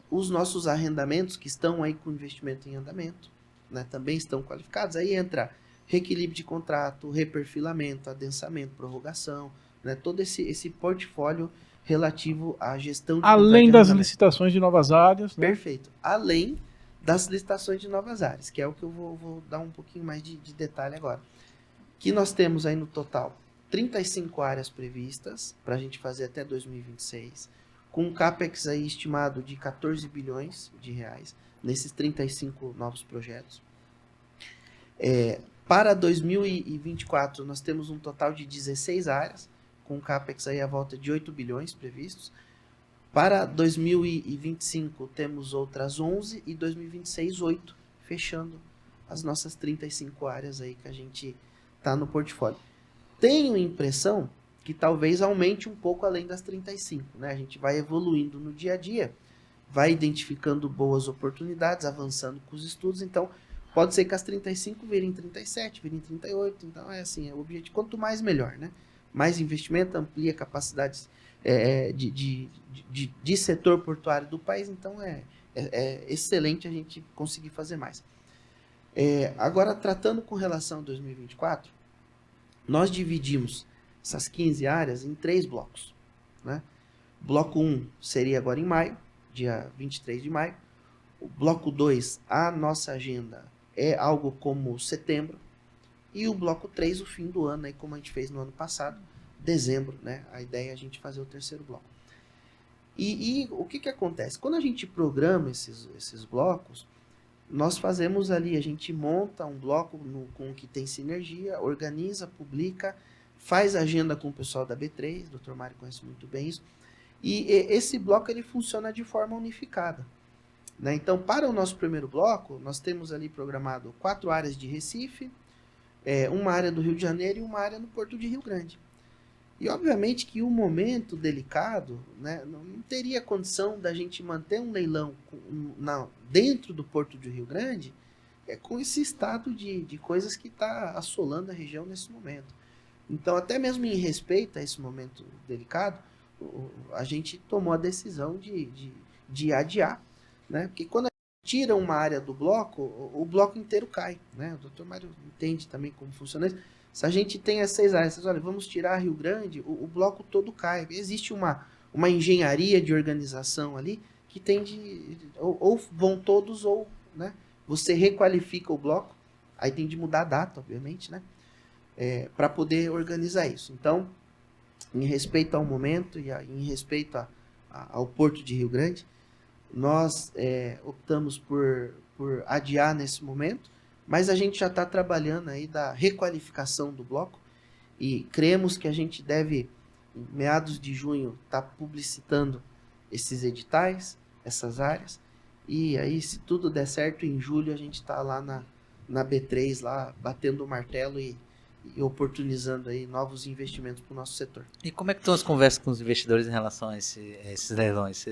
os nossos arrendamentos que estão aí com investimento em andamento, né? Também estão qualificados, aí entra reequilíbrio de contrato, reperfilamento, adensamento, prorrogação, né? Todo esse portfólio relativo à gestão de Além das armazenamento. licitações de novas áreas, né? Perfeito. Além das licitações de novas áreas, que é o que eu vou dar um pouquinho mais de detalhe agora. Que nós temos aí no total 35 áreas previstas para a gente fazer até 2026, com um CAPEX aí estimado de 14 bilhões de reais nesses 35 novos projetos. Para 2024, nós temos um total de 16 áreas, com CAPEX aí à volta de 8 bilhões previstos. Para 2025, temos outras 11 e 2026, 8, fechando as nossas 35 áreas aí que a gente está no portfólio. Tenho a impressão que talvez aumente um pouco além das 35, né? A gente vai evoluindo no dia a dia, vai identificando boas oportunidades, avançando com os estudos, então pode ser que as 35 virem 37, virem 38, então é assim, é o objetivo, quanto mais melhor, né? Mais investimento, amplia capacidades de setor portuário do país, então é excelente a gente conseguir fazer mais. Agora, tratando com relação a 2024, nós dividimos essas 15 áreas em 3 blocos, né? Bloco 1 seria agora em maio, dia 23 de maio. O bloco 2, a nossa agenda é algo como setembro. E o bloco 3, o fim do ano, aí, como a gente fez no ano passado, dezembro, né? A ideia é a gente fazer o terceiro bloco. E o que acontece? Quando a gente programa esses blocos, nós fazemos ali, a gente monta um bloco com o que tem sinergia, organiza, publica, faz agenda com o pessoal da B3, o Dr. Mário conhece muito bem isso, e esse bloco ele funciona de forma unificada, né? Então, para o nosso primeiro bloco, nós temos ali programado 4 áreas de Recife, uma área do Rio de Janeiro e uma área no Porto de Rio Grande. E obviamente que um momento delicado, né, não teria condição da gente manter um leilão dentro do Porto de Rio Grande com esse estado de coisas que está assolando a região nesse momento. Então, até mesmo em respeito a esse momento delicado, a gente tomou a decisão de adiar, né? Porque quando a gente tira uma área do bloco, o bloco inteiro cai, né? O Dr. Mário entende também como funciona isso. Se a gente tem as 6 áreas, olha, vamos tirar Rio Grande, o bloco todo cai. Existe uma engenharia de organização ali que tem ou vão todos ou, né? Você requalifica o bloco, aí tem de mudar a data, obviamente, né? Para poder organizar isso. Então, em respeito ao momento e em respeito ao Porto de Rio Grande, nós optamos por adiar nesse momento, mas a gente já está trabalhando aí da requalificação do bloco e cremos que a gente deve, em meados de junho, estar publicitando esses editais, essas áreas, e aí, se tudo der certo, em julho a gente está lá na B3, lá batendo o martelo e oportunizando aí novos investimentos para o nosso setor. E como é que estão as conversas com os investidores em relação a esses leilões?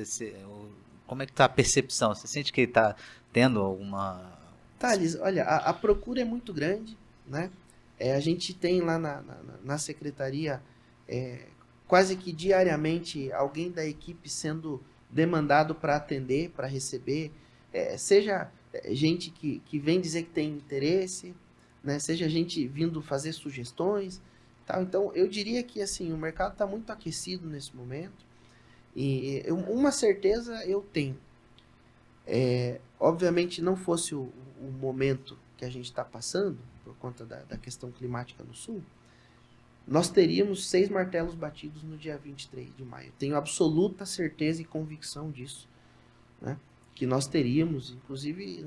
Como é que está a percepção? Você sente que está tendo alguma... Thales, olha, a procura é muito grande, né? A gente tem lá na secretaria quase que diariamente alguém da equipe sendo demandado para atender, para receber, seja gente que vem dizer que tem interesse, né? Seja gente vindo fazer sugestões, tal. Então, eu diria que assim, o mercado está muito aquecido nesse momento e uma certeza eu tenho. Obviamente, não fosse o momento que a gente está passando, por conta da questão climática no Sul, nós teríamos 6 martelos batidos no dia 23 de maio. Tenho absoluta certeza e convicção disso, né? Que nós teríamos, inclusive,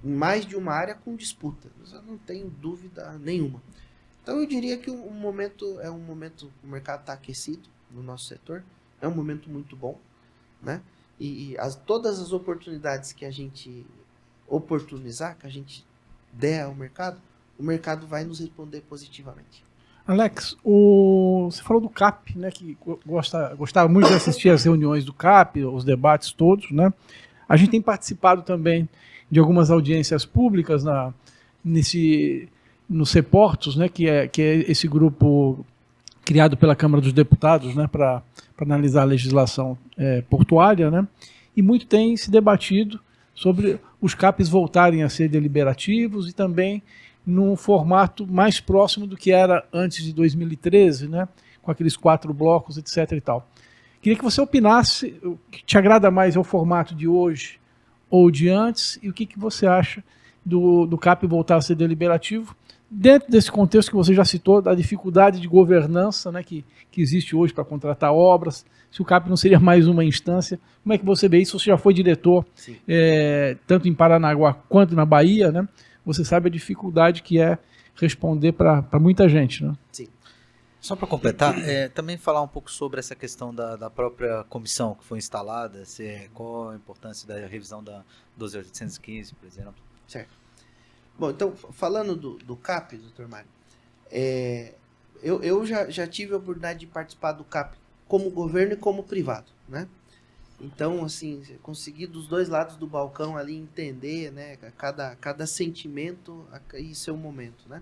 em mais de uma área com disputa. Eu não tenho dúvida nenhuma. Então, eu diria que o momento o mercado está aquecido no nosso setor, é um momento muito bom, né? E todas as oportunidades que a gente oportunizar, que a gente der ao mercado, o mercado vai nos responder positivamente. Alex, você falou do CAP, né, que gostava muito de assistir às reuniões do CAP, os debates todos, né? A gente tem participado também de algumas audiências públicas no CEPORTOS, né, que é esse grupo criado pela Câmara dos Deputados, né, para analisar a legislação portuária, né? E muito tem se debatido sobre os CAPs voltarem a ser deliberativos e também num formato mais próximo do que era antes de 2013, né, com aqueles 4 blocos, etc. e tal. Queria que você opinasse o que te agrada mais é o formato de hoje ou de antes, e o que você acha do CAP voltar a ser deliberativo, dentro desse contexto que você já citou, da dificuldade de governança, né, que existe hoje para contratar obras, se o CAP não seria mais uma instância. Como é que você vê isso? Você já foi diretor, tanto em Paranaguá quanto na Bahia, né? Você sabe a dificuldade que é responder para muita gente, né? Sim. Só para completar, também falar um pouco sobre essa questão da própria comissão que foi instalada, qual a importância da revisão da 12.815, por exemplo. Certo. Bom, então, falando do CAP, doutor Mário, eu já tive a oportunidade de participar do CAP como governo e como privado, né? Então, assim, conseguir dos dois lados do balcão ali entender, né, cada sentimento e seu momento, né?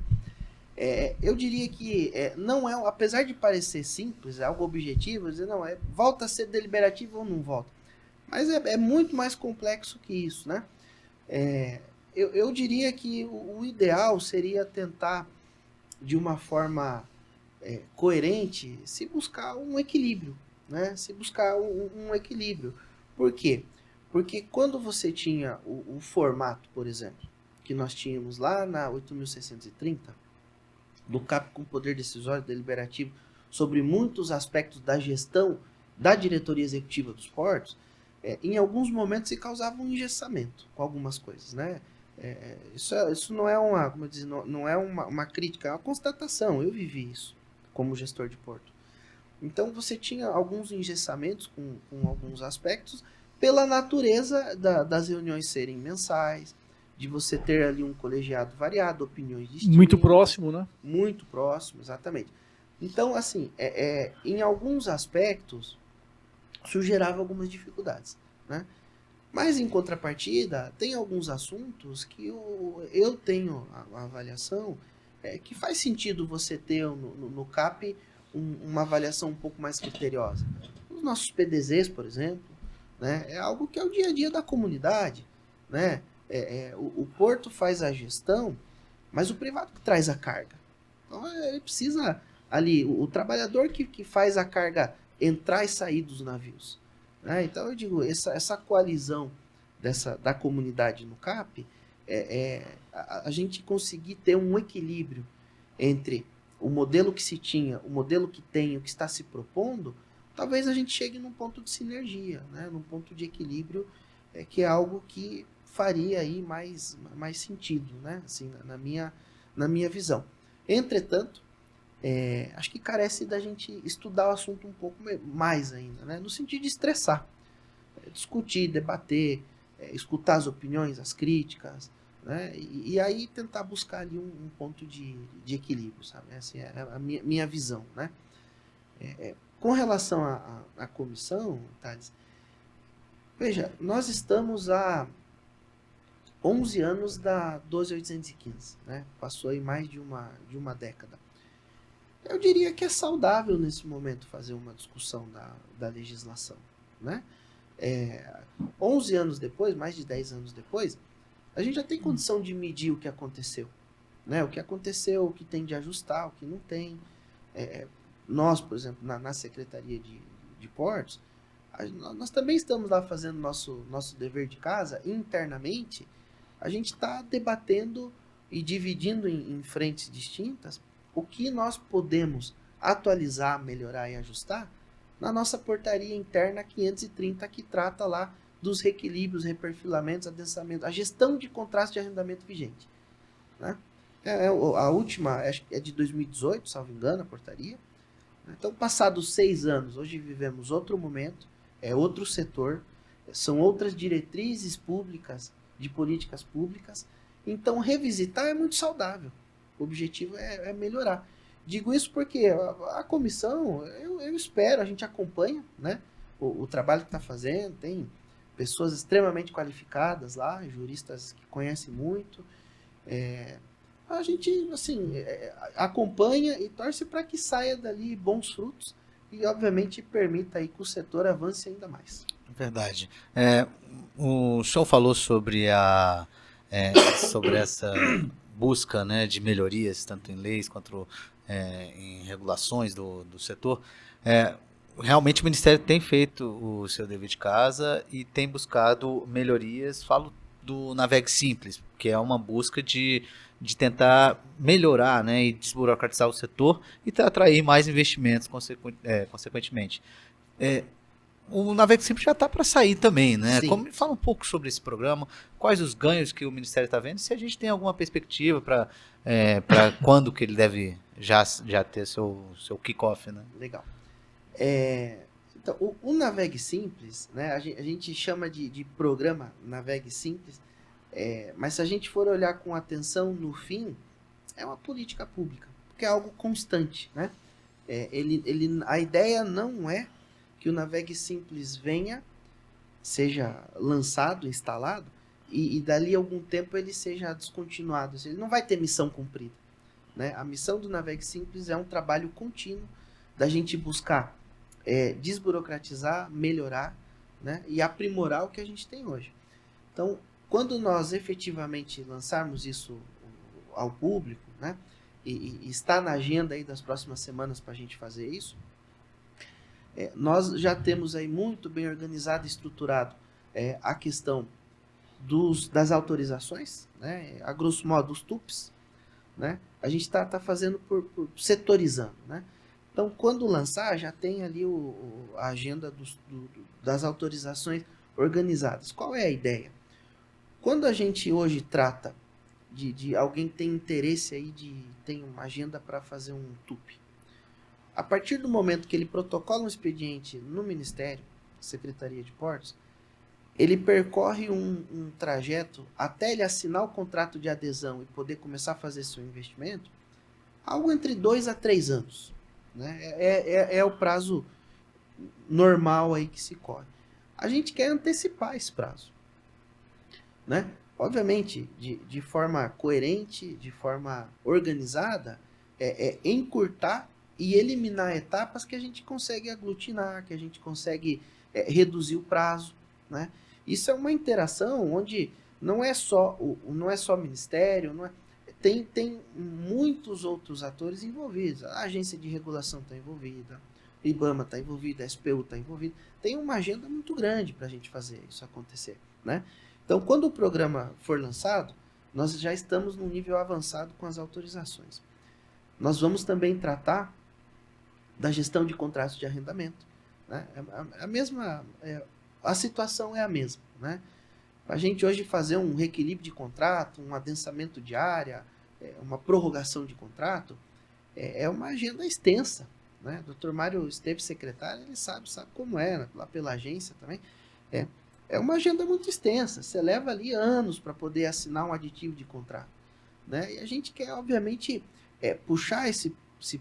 Eu diria que não é, apesar de parecer simples, é algo objetivo, dizer, não, volta a ser deliberativo ou não volta. Mas é muito mais complexo que isso, né? Eu diria que o ideal seria tentar, de uma forma coerente, se buscar um equilíbrio, né? Se buscar um equilíbrio. Por quê? Porque quando você tinha o formato, por exemplo, que nós tínhamos lá na 8.630, do CAP com poder decisório deliberativo sobre muitos aspectos da gestão da diretoria executiva dos portos, em alguns momentos se causava um engessamento com algumas coisas, né? Isso não é uma, como eu disse, não é uma crítica, é uma constatação. Eu vivi isso como gestor de porto. Então você tinha alguns engessamentos com alguns aspectos pela natureza das reuniões serem mensais, de você ter ali um colegiado variado, opiniões distintas. Muito próximo, né? Muito próximo, exatamente. Então, assim, em alguns aspectos, isso gerava algumas dificuldades, né? Mas, em contrapartida, tem alguns assuntos que eu tenho a avaliação que faz sentido você ter no CAP uma avaliação um pouco mais criteriosa. Os nossos PDZs, por exemplo, né, é algo que é o dia a dia da comunidade, né? O porto faz a gestão, mas o privado que traz a carga. Então, ele precisa ali, o trabalhador que faz a carga entrar e sair dos navios. Né? Então, eu digo, essa coalizão da comunidade no CAP, a gente conseguir ter um equilíbrio entre o modelo que se tinha, o modelo que tem, o que está se propondo, talvez a gente chegue num ponto de sinergia, né? Num ponto de equilíbrio, que é algo que faria aí mais sentido, né? Assim, na minha visão. Entretanto, acho que carece da gente estudar o assunto um pouco mais ainda, né? No sentido de estressar, discutir, debater, escutar as opiniões, as críticas, né? E aí tentar buscar ali um ponto de equilíbrio, sabe? Essa é a minha visão, né? Com relação à comissão, Thales, veja, nós estamos há 11 anos da 12.815, né? Passou aí mais de uma década. Eu diria que é saudável nesse momento fazer uma discussão da legislação, né? 11 anos depois, mais de 10 anos depois, a gente já tem condição de medir o que aconteceu, né? O que aconteceu, o que tem de ajustar, o que não tem. Nós, por exemplo, na Secretaria de Portos, nós também estamos lá fazendo nosso dever de casa. Internamente, a gente está debatendo e dividindo em frentes distintas o que nós podemos atualizar, melhorar e ajustar na nossa portaria interna 530, que trata lá dos reequilíbrios, reperfilamentos, adensamento, a gestão de contratos de arrendamento vigente, né? A última é de 2018, salvo engano, a portaria. Então, passados 6 anos, hoje vivemos outro momento, é outro setor, são outras diretrizes públicas, de políticas públicas. Então, revisitar é muito saudável. O objetivo é melhorar. Digo isso porque a comissão, eu espero, a gente acompanha, né, o trabalho que está fazendo, tem pessoas extremamente qualificadas lá, juristas que conhecem muito. A gente, assim, acompanha e torce para que saia dali bons frutos e, obviamente, permita aí que o setor avance ainda mais. Verdade. O senhor falou sobre sobre essa busca, né, de melhorias, tanto em leis quanto em regulações do setor. realmente o Ministério tem feito o seu dever de casa e tem buscado melhorias. Falo do Navegue Simples, que é uma busca de tentar melhorar, né, e desburocratizar o setor e atrair mais investimentos consequentemente. O Navegue Simples já está para sair também, né? Sim. Fala um pouco sobre esse programa, quais os ganhos que o Ministério está vendo, se a gente tem alguma perspectiva para quando que ele deve já ter seu kick-off, né? Legal. Então, o Navegue Simples, né, a gente chama de programa Navegue Simples, mas se a gente for olhar com atenção no fim, é uma política pública, porque é algo constante, né? A ideia não é que o Navegue Simples seja lançado, instalado, e dali a algum tempo ele seja descontinuado. Ele não vai ter missão cumprida, né? A missão do Navegue Simples é um trabalho contínuo da gente buscar desburocratizar, melhorar, né? E aprimorar o que a gente tem hoje. Então, quando nós efetivamente lançarmos isso ao público, né? E está na agenda aí das próximas semanas para a gente fazer isso, nós já temos aí muito bem organizado e estruturado a questão das autorizações, né? A grosso modo, os TUPs, né? A gente está fazendo por setorizando, né? Então, quando lançar, já tem ali a agenda das autorizações organizadas. Qual é a ideia? Quando a gente hoje trata de alguém que tem interesse aí, tem uma agenda para fazer um TUP, a partir do momento que ele protocola um expediente no Ministério, Secretaria de Portos, ele percorre um trajeto até ele assinar o contrato de adesão e poder começar a fazer seu investimento, algo entre 2 a 3 anos. Né? É o prazo normal aí que se corre. A gente quer antecipar esse prazo. Né? Obviamente, de forma coerente, de forma organizada, encurtar e eliminar etapas que a gente consegue aglutinar, que a gente consegue reduzir o prazo. Né? Isso é uma interação onde não é só o Ministério, tem muitos outros atores envolvidos. A agência de regulação está envolvida, o IBAMA está envolvido, a SPU está envolvida. Tem uma agenda muito grande para a gente fazer isso acontecer. Né? Então, quando o programa for lançado, nós já estamos num nível avançado com as autorizações. Nós vamos também tratar da gestão de contratos de arrendamento. Né? A situação é a mesma. Né? A gente hoje fazer um reequilíbrio de contrato, um adensamento de área, uma prorrogação de contrato, é uma agenda extensa. Né? O Dr. Mário esteve secretário, ele sabe como é, né? Lá pela agência também. É uma agenda muito extensa, você leva ali anos para poder assinar um aditivo de contrato. Né? E a gente quer, obviamente, puxar esse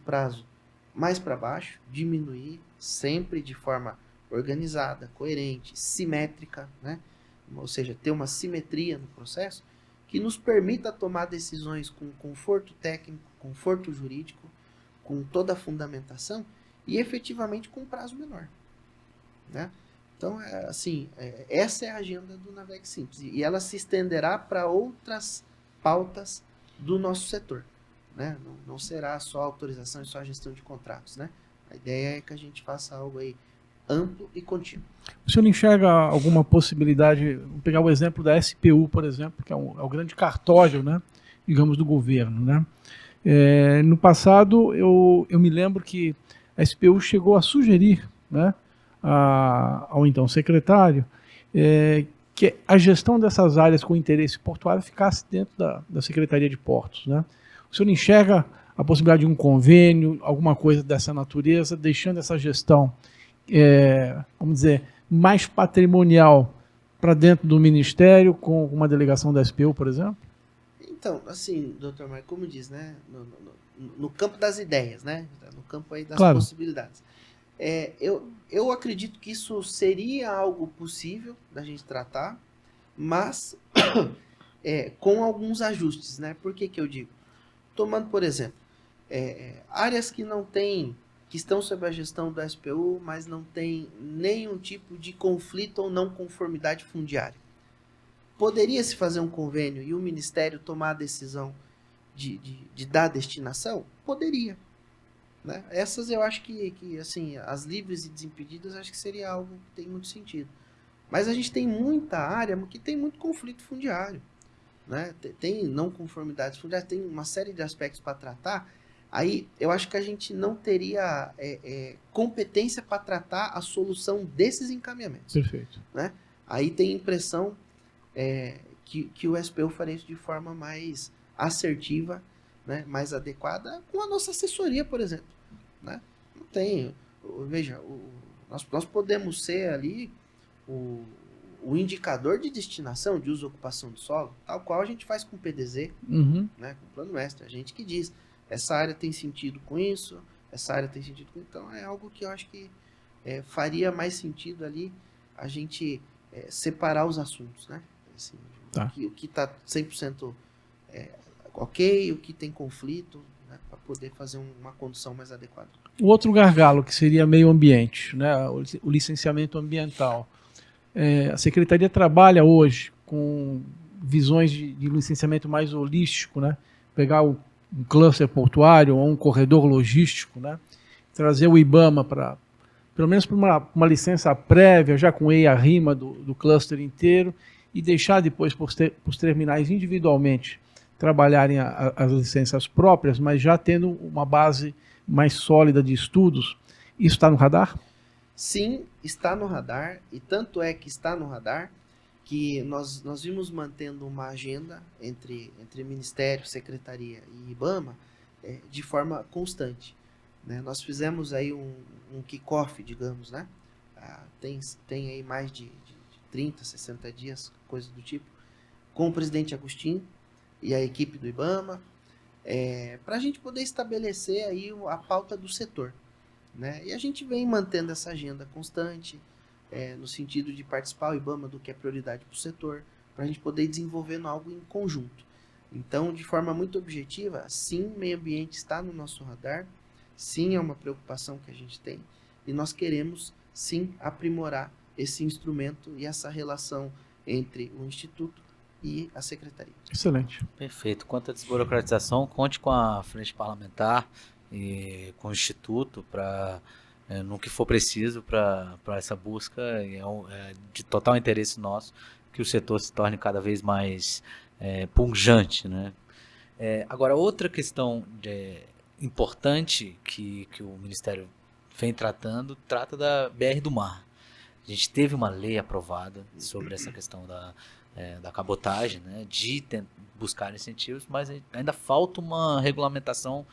prazo mais para baixo, diminuir, sempre de forma organizada, coerente, simétrica, né? Ou seja, ter uma simetria no processo que nos permita tomar decisões com conforto técnico, conforto jurídico, com toda a fundamentação e efetivamente com um prazo menor. Né? Então, essa é a agenda do Navegue Simples e ela se estenderá para outras pautas do nosso setor. Né? Não será só autorização e só a gestão de contratos. Né? A ideia é que a gente faça algo aí amplo e contínuo. O senhor enxerga alguma possibilidade, vou pegar o exemplo da SPU, por exemplo, que é o grande cartório, né, digamos, do governo. Né? No passado, eu me lembro que a SPU chegou a sugerir, né, ao então secretário, que a gestão dessas áreas com interesse portuário ficasse dentro da Secretaria de Portos. Né? O senhor enxerga a possibilidade de um convênio, alguma coisa dessa natureza, deixando essa gestão, vamos dizer, mais patrimonial para dentro do Ministério, com uma delegação da SPU, por exemplo? Então, assim, doutor Mário, como diz, né, no campo das ideias, né, no campo aí das possibilidades. Eu acredito que isso seria algo possível da gente tratar, mas com alguns ajustes, né? Por que eu digo? Tomando, por exemplo, áreas que estão sob a gestão do SPU, mas não tem nenhum tipo de conflito ou não conformidade fundiária. Poderia-se fazer um convênio e o Ministério tomar a decisão de dar destinação? Poderia. né? Essas eu acho que assim, as livres e desimpedidas, acho que seria algo que tem muito sentido. Mas a gente tem muita área que tem muito conflito fundiário, né? Tem não conformidades fundiárias, tem uma série de aspectos para tratar. Aí eu acho que a gente não teria competência para tratar a solução desses encaminhamentos. Perfeito. Né? Aí tem a impressão que o SPU faria isso de forma mais assertiva, né? Mais adequada, com a nossa assessoria, por exemplo. Né? Não tem. Veja, nós podemos ser ali o indicador de destinação de uso e ocupação do solo, tal qual a gente faz com o PDZ, né? Com o plano mestre. A gente que diz, essa área tem sentido com isso, essa área tem sentido com... Então é algo que eu acho que faria mais sentido ali a gente separar os assuntos, né? Assim, tá. O que está 100% ok, o que tem conflito, né? Para poder fazer uma condução mais adequada. O outro gargalo, que seria meio ambiente, né? O licenciamento ambiental. A Secretaria trabalha hoje com visões de licenciamento mais holístico, né? Pegar um cluster portuário ou um corredor logístico, né? Trazer o IBAMA para, pelo menos para uma licença prévia, já com EIA-RIMA do cluster inteiro, e deixar depois para os terminais individualmente trabalharem as licenças próprias, mas já tendo uma base mais sólida de estudos. Isso está no radar? Sim, está no radar, e tanto é que está no radar que nós vimos mantendo uma agenda entre Ministério, Secretaria e IBAMA de forma constante. Né? Nós fizemos aí um kick-off, digamos, né? Tem aí mais de 30, 60 dias, coisa do tipo, com o presidente Agostinho e a equipe do IBAMA, para a gente poder estabelecer aí a pauta do setor. Né? E a gente vem mantendo essa agenda constante, no sentido de participar o IBAMA do que é prioridade para o setor, para a gente poder ir desenvolvendo algo em conjunto. Então, de forma muito objetiva, sim, meio ambiente está no nosso radar, sim, é uma preocupação que a gente tem, e nós queremos, sim, aprimorar esse instrumento e essa relação entre o Instituto e a Secretaria. Excelente. Perfeito. Quanto à desburocratização, conte com a Frente Parlamentar e com o Instituto para, no que for preciso, para essa busca. É de total interesse nosso que o setor se torne cada vez mais pungente, né? Agora, outra questão importante que o Ministério vem tratando, trata da BR do Mar. A gente teve uma lei aprovada sobre essa questão da cabotagem, né, de buscar incentivos, mas ainda falta uma regulamentação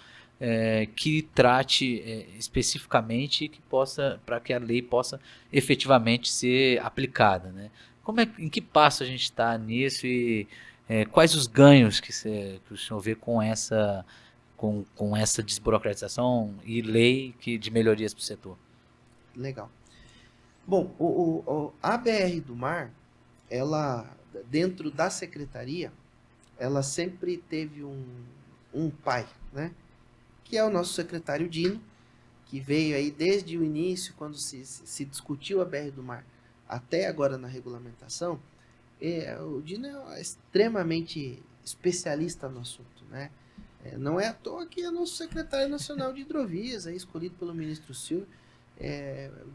que trate especificamente que para que a lei possa efetivamente ser aplicada, né? Em que passo a gente está nisso e quais os ganhos que o senhor vê com essa desburocratização e lei de melhorias para o setor? Legal. Bom, a BR do Mar, ela, dentro da secretaria, ela sempre teve um pai, né? Que é o nosso secretário Dino, que veio aí desde o início, quando se discutiu a BR do Mar, até agora na regulamentação. O Dino é extremamente especialista no assunto, né? Não é à toa que é nosso secretário nacional de hidrovias, escolhido pelo ministro Silvio.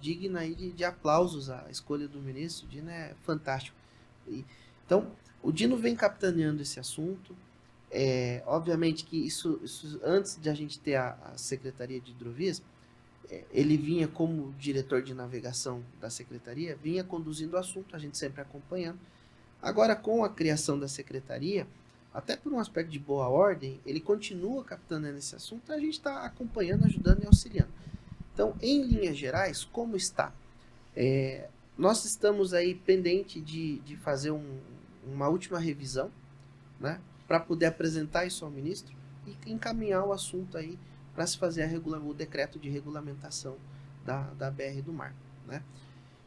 Digna aí de aplausos a escolha do ministro. O Dino é fantástico. Então, o Dino vem capitaneando esse assunto. Obviamente que isso antes de a gente ter a Secretaria de Hidrovias, ele vinha como diretor de navegação da Secretaria, vinha conduzindo o assunto, a gente sempre acompanhando. Agora, com a criação da Secretaria, até por um aspecto de boa ordem, ele continua capitaneando esse assunto, a gente está acompanhando, ajudando e auxiliando. Então, em linhas gerais, como está? Nós estamos aí pendente de fazer uma última revisão, né, para poder apresentar isso ao ministro e encaminhar o assunto aí para se fazer o decreto de regulamentação da BR do Mar. Né?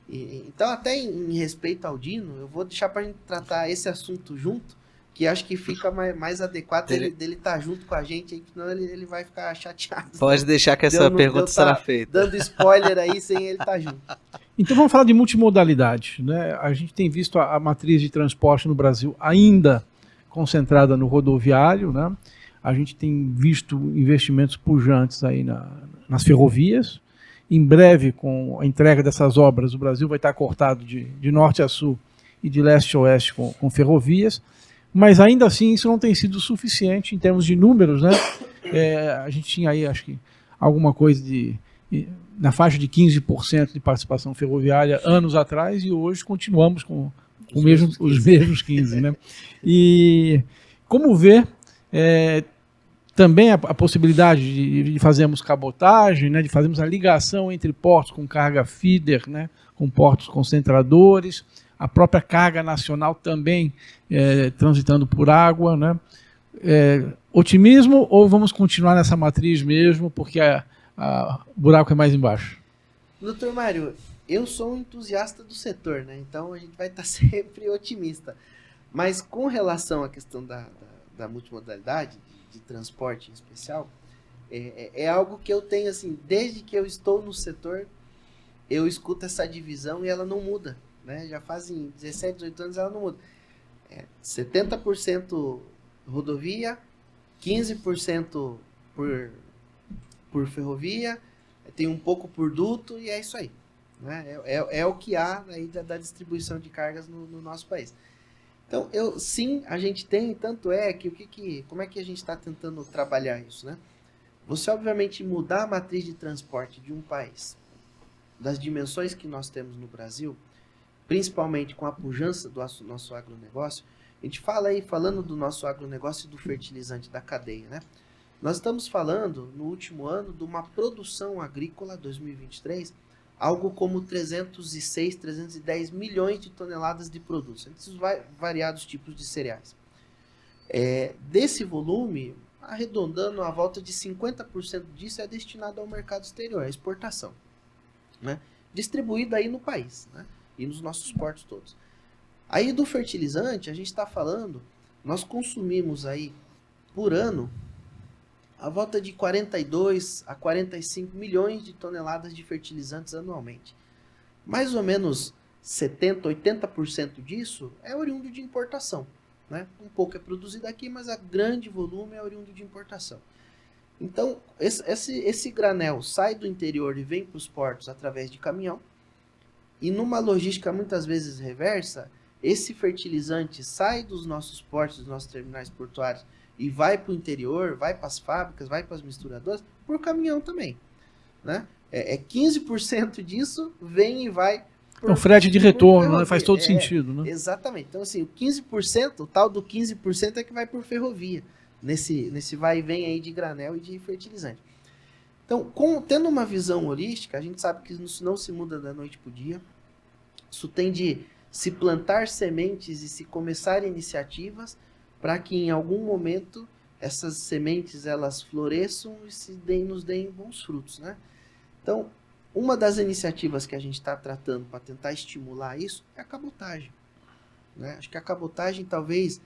Então, até em respeito ao Dino, eu vou deixar para a gente tratar esse assunto junto, que acho que fica mais adequado dele estar junto com a gente, aí, senão ele vai ficar chateado. Pode deixar que essa pergunta será feita. Dando spoiler aí sem ele estar junto. Então vamos falar de multimodalidade, né? A gente tem visto a matriz de transporte no Brasil ainda concentrada no rodoviário, né? A gente tem visto investimentos pujantes aí nas ferrovias. Em breve, com a entrega dessas obras, o Brasil vai estar cortado de norte a sul e de leste a oeste com ferrovias, mas ainda assim isso não tem sido suficiente em termos de números, né? A gente tinha aí, acho que, alguma coisa na faixa de 15% de participação ferroviária anos atrás, e hoje continuamos com os mesmos 15%. Né? E como ver também a possibilidade de fazermos cabotagem, né, de fazermos a ligação entre portos com carga feeder, né, com portos concentradores, a própria carga nacional também transitando por água, né? Otimismo ou vamos continuar nessa matriz mesmo, porque o buraco é mais embaixo? Doutor Mário, eu sou um entusiasta do setor, né? Então a gente vai estar sempre otimista. Mas com relação à questão da multimodalidade, de transporte em especial, é algo que eu tenho, assim, desde que eu estou no setor, eu escuto essa divisão e ela não muda, né? Já fazem 17, 18 anos ela não muda. 70% rodovia, 15% por ferrovia, tem um pouco por duto e é isso aí. Né? É o que há aí da distribuição de cargas no nosso país. Então, sim, a gente tem, tanto é que como é que a gente está tentando trabalhar isso, né? Você, obviamente, mudar a matriz de transporte de um país, das dimensões que nós temos no Brasil, principalmente com a pujança do nosso agronegócio, a gente falando do nosso agronegócio e do fertilizante da cadeia, né? Nós estamos falando, no último ano, de uma produção agrícola, 2023, algo como 306, 310 milhões de toneladas de produtos, entre os variados tipos de cereais. Desse volume, arredondando a volta de 50% disso é destinado ao mercado exterior, à exportação, né? Distribuído aí no país, né? E nos nossos portos todos. Aí do fertilizante, a gente está falando, nós consumimos aí, por ano, a volta de 42 a 45 milhões de toneladas de fertilizantes anualmente. Mais ou menos 70, 80% disso é oriundo de importação, né? Um pouco é produzido aqui, mas a grande volume é oriundo de importação. Então, esse granel sai do interior e vem para os portos através de caminhão, e numa logística muitas vezes reversa, esse fertilizante sai dos nossos portos, dos nossos terminais portuários, e vai para o interior, vai para as fábricas, vai para as misturadoras, por caminhão também. Né? 15% disso vem e vai por frete de retorno, né? Faz todo sentido. Né? Exatamente. Então, assim, o 15%, o tal do 15% é que vai por ferrovia, nesse vai e vem aí de granel e de fertilizante. Então, tendo uma visão holística, a gente sabe que isso não se muda da noite para o dia. Isso tem de se plantar sementes e se começar iniciativas para que em algum momento essas sementes elas floresçam e nos deem bons frutos, né? Então, uma das iniciativas que a gente está tratando para tentar estimular isso é a cabotagem, né? Acho que a cabotagem talvez,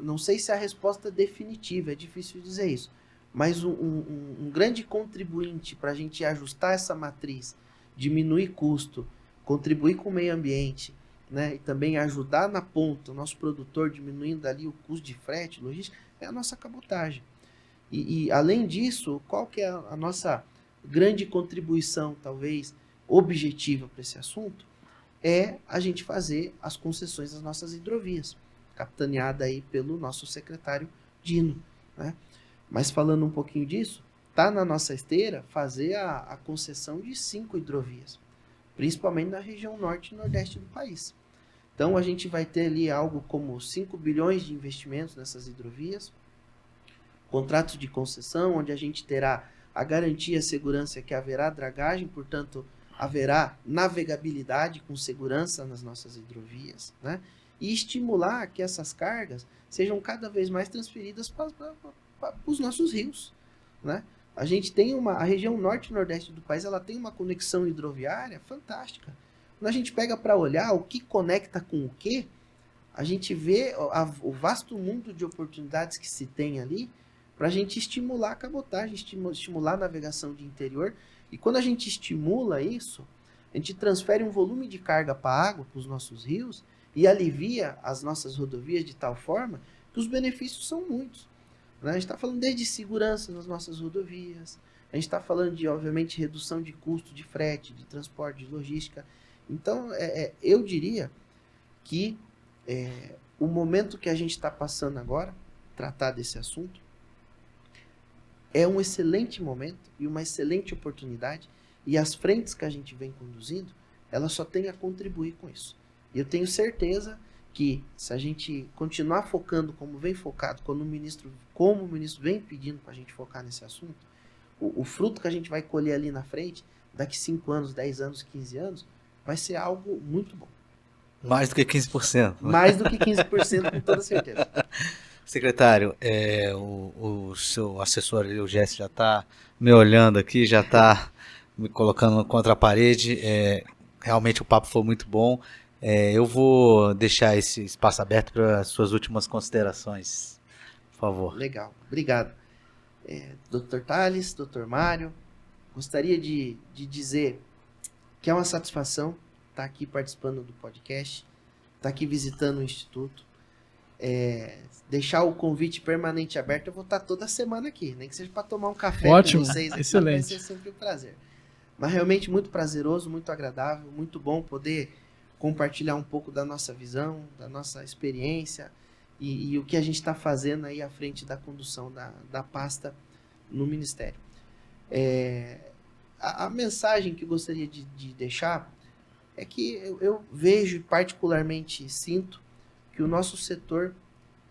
não sei se a resposta é definitiva, é difícil dizer isso, mas um grande contribuinte para a gente ajustar essa matriz, diminuir custo, contribuir com o meio ambiente, né, e também ajudar na ponta o nosso produtor, diminuindo ali o custo de frete, logística, é a nossa cabotagem. E além disso, qual que é a nossa grande contribuição, talvez, objetiva para esse assunto? É a gente fazer as concessões das nossas hidrovias, capitaneada aí pelo nosso secretário Dino, né? Mas falando um pouquinho disso, está na nossa esteira fazer a concessão de 5 hidrovias, principalmente na região norte e nordeste do país. Então, a gente vai ter ali algo como 5 bilhões de investimentos nessas hidrovias, contratos de concessão, onde a gente terá a garantia, a segurança que haverá dragagem, portanto, haverá navegabilidade com segurança nas nossas hidrovias, né? E estimular que essas cargas sejam cada vez mais transferidas para os nossos rios, né? A gente tem a região norte e nordeste do país, ela tem uma conexão hidroviária fantástica. Quando a gente pega para olhar o que conecta com o que, a gente vê o vasto mundo de oportunidades que se tem ali para a gente estimular a cabotagem, estimular a navegação de interior. E quando a gente estimula isso, a gente transfere um volume de carga para a água, para os nossos rios, e alivia as nossas rodovias de tal forma que os benefícios são muitos. né? A gente está falando desde segurança nas nossas rodovias, a gente está falando de, obviamente, redução de custo de frete, de transporte, de logística. Então, eu diria que o momento que a gente está passando agora, tratar desse assunto, é um excelente momento e uma excelente oportunidade, e as frentes que a gente vem conduzindo, elas só têm a contribuir com isso. E eu tenho certeza que, se a gente continuar focando como vem focado, como o ministro vem pedindo para a gente focar nesse assunto, o fruto que a gente vai colher ali na frente, daqui 5 anos, 10 anos, 15 anos, vai ser algo muito bom. Mais do que 15%. Mais do que 15%, com toda certeza. Secretário, o seu assessor, o Jesse, já está me olhando aqui, já está me colocando contra a parede. Realmente o papo foi muito bom. Eu vou deixar esse espaço aberto para as suas últimas considerações, por favor. Legal, obrigado. Dr. Tales, Dr. Mário, gostaria de dizer que é uma satisfação estar aqui participando do podcast, estar aqui visitando o Instituto. Deixar o convite permanente aberto, eu vou estar toda semana aqui, nem que seja para tomar um café. Ótimo, com vocês, excelente. Vai ser sempre um prazer. Mas realmente muito prazeroso, muito agradável, muito bom poder compartilhar um pouco da nossa visão, da nossa experiência e o que a gente está fazendo aí à frente da condução da pasta no Ministério. A mensagem que eu gostaria de deixar é que eu vejo e particularmente sinto que o nosso setor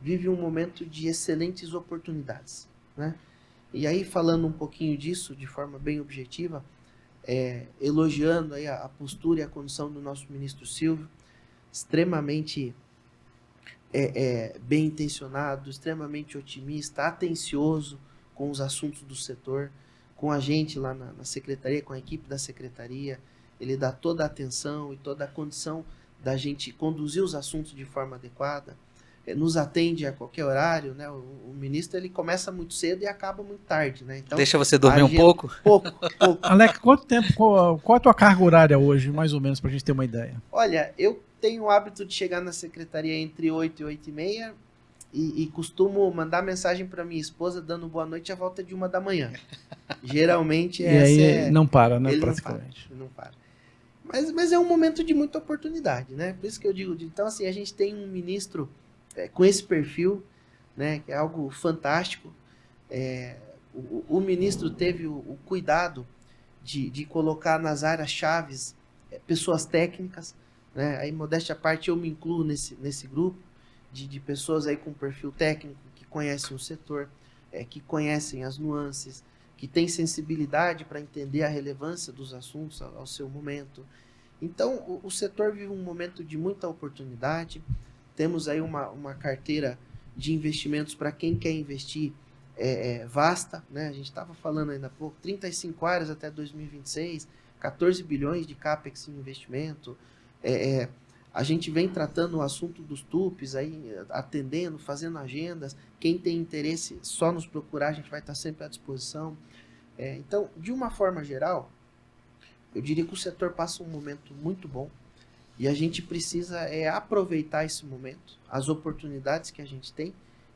vive um momento de excelentes oportunidades, né? E aí, falando um pouquinho disso de forma bem objetiva, elogiando aí a postura e a condução do nosso ministro Silvio, extremamente bem intencionado, extremamente otimista, atencioso com os assuntos do setor, com a gente lá na secretaria, com a equipe da secretaria. Ele dá toda a atenção e toda a condição da gente conduzir os assuntos de forma adequada, nos atende a qualquer horário, né? O ministro, ele começa muito cedo e acaba muito tarde, né? Então, deixa você dormir um pouco? Pouco. Alex, quanto tempo, qual é a tua carga horária hoje, mais ou menos, para a gente ter uma ideia? Olha, eu tenho o hábito de chegar na secretaria entre 8 e 8 e meia e costumo mandar mensagem para minha esposa dando boa noite à volta de 1 da manhã. Geralmente e aí não para, né? Ele Praticamente. não para. Mas é um momento de muita oportunidade, né? Por isso que eu digo, então assim, a gente tem um ministro com esse perfil, né, que é algo fantástico. O ministro teve o cuidado de colocar nas áreas chaves pessoas técnicas, né? Aí, modéstia à parte, eu me incluo nesse grupo de pessoas aí com perfil técnico, que conhecem o setor, que conhecem as nuances, que têm sensibilidade para entender a relevância dos assuntos ao seu momento. Então, o setor vive um momento de muita oportunidade. Temos aí uma carteira de investimentos para quem quer investir vasta, né? A gente estava falando ainda há pouco, 35 áreas até 2026, 14 bilhões de CAPEX em investimento. A gente vem tratando o assunto dos TUPs, aí, atendendo, fazendo agendas. Quem tem interesse, só nos procurar, a gente vai estar sempre à disposição. Então, de uma forma geral, eu diria que o setor passa um momento muito bom. E a gente precisa aproveitar esse momento, as oportunidades que a gente tem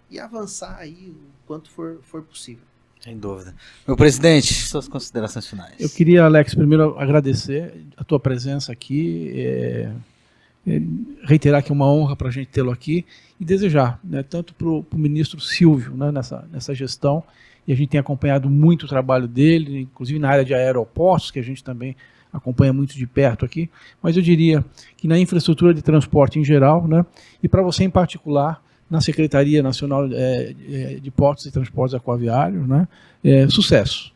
e avançar aí o quanto for possível. Sem dúvida. Meu presidente, suas considerações finais. Eu queria, Alex, primeiro agradecer a tua presença aqui, reiterar que é uma honra para a gente tê-lo aqui e desejar, né, tanto para o ministro Silvio, né, nessa gestão, e a gente tem acompanhado muito o trabalho dele, inclusive na área de aeroportos, que a gente também acompanha muito de perto aqui, mas eu diria que na infraestrutura de transporte em geral, né, e para você em particular, na Secretaria Nacional de Portos e Transportes Aquaviários, né, sucesso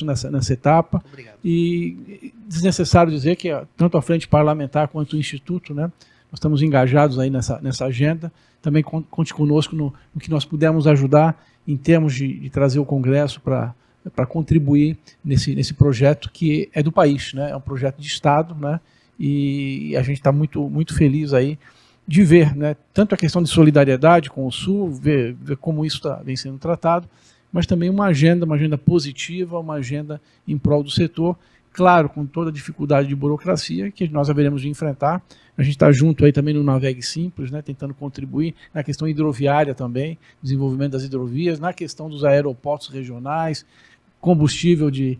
nessa etapa. Obrigado. E desnecessário dizer que tanto a frente parlamentar quanto o Instituto, né, nós estamos engajados aí nessa agenda, também conte conosco no que nós pudermos ajudar em termos de trazer o Congresso para contribuir nesse projeto que é do país, né? É um projeto de Estado, né? E a gente está muito, muito feliz aí de ver, né, tanto a questão de solidariedade com o Sul, ver como isso vem sendo tratado, mas também uma agenda positiva, uma agenda em prol do setor, claro, com toda a dificuldade de burocracia que nós haveremos de enfrentar. A gente está junto aí também no Navegue Simples, né, tentando contribuir na questão hidroviária também, desenvolvimento das hidrovias, na questão dos aeroportos regionais, combustível de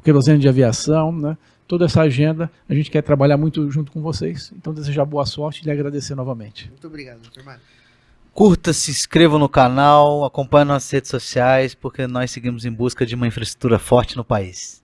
querosene de aviação, né, toda essa agenda, a gente quer trabalhar muito junto com vocês. Então, desejar boa sorte e lhe agradecer novamente. Muito obrigado, doutor Mário. Curta, se inscreva no canal, acompanhe nossas redes sociais, porque nós seguimos em busca de uma infraestrutura forte no país.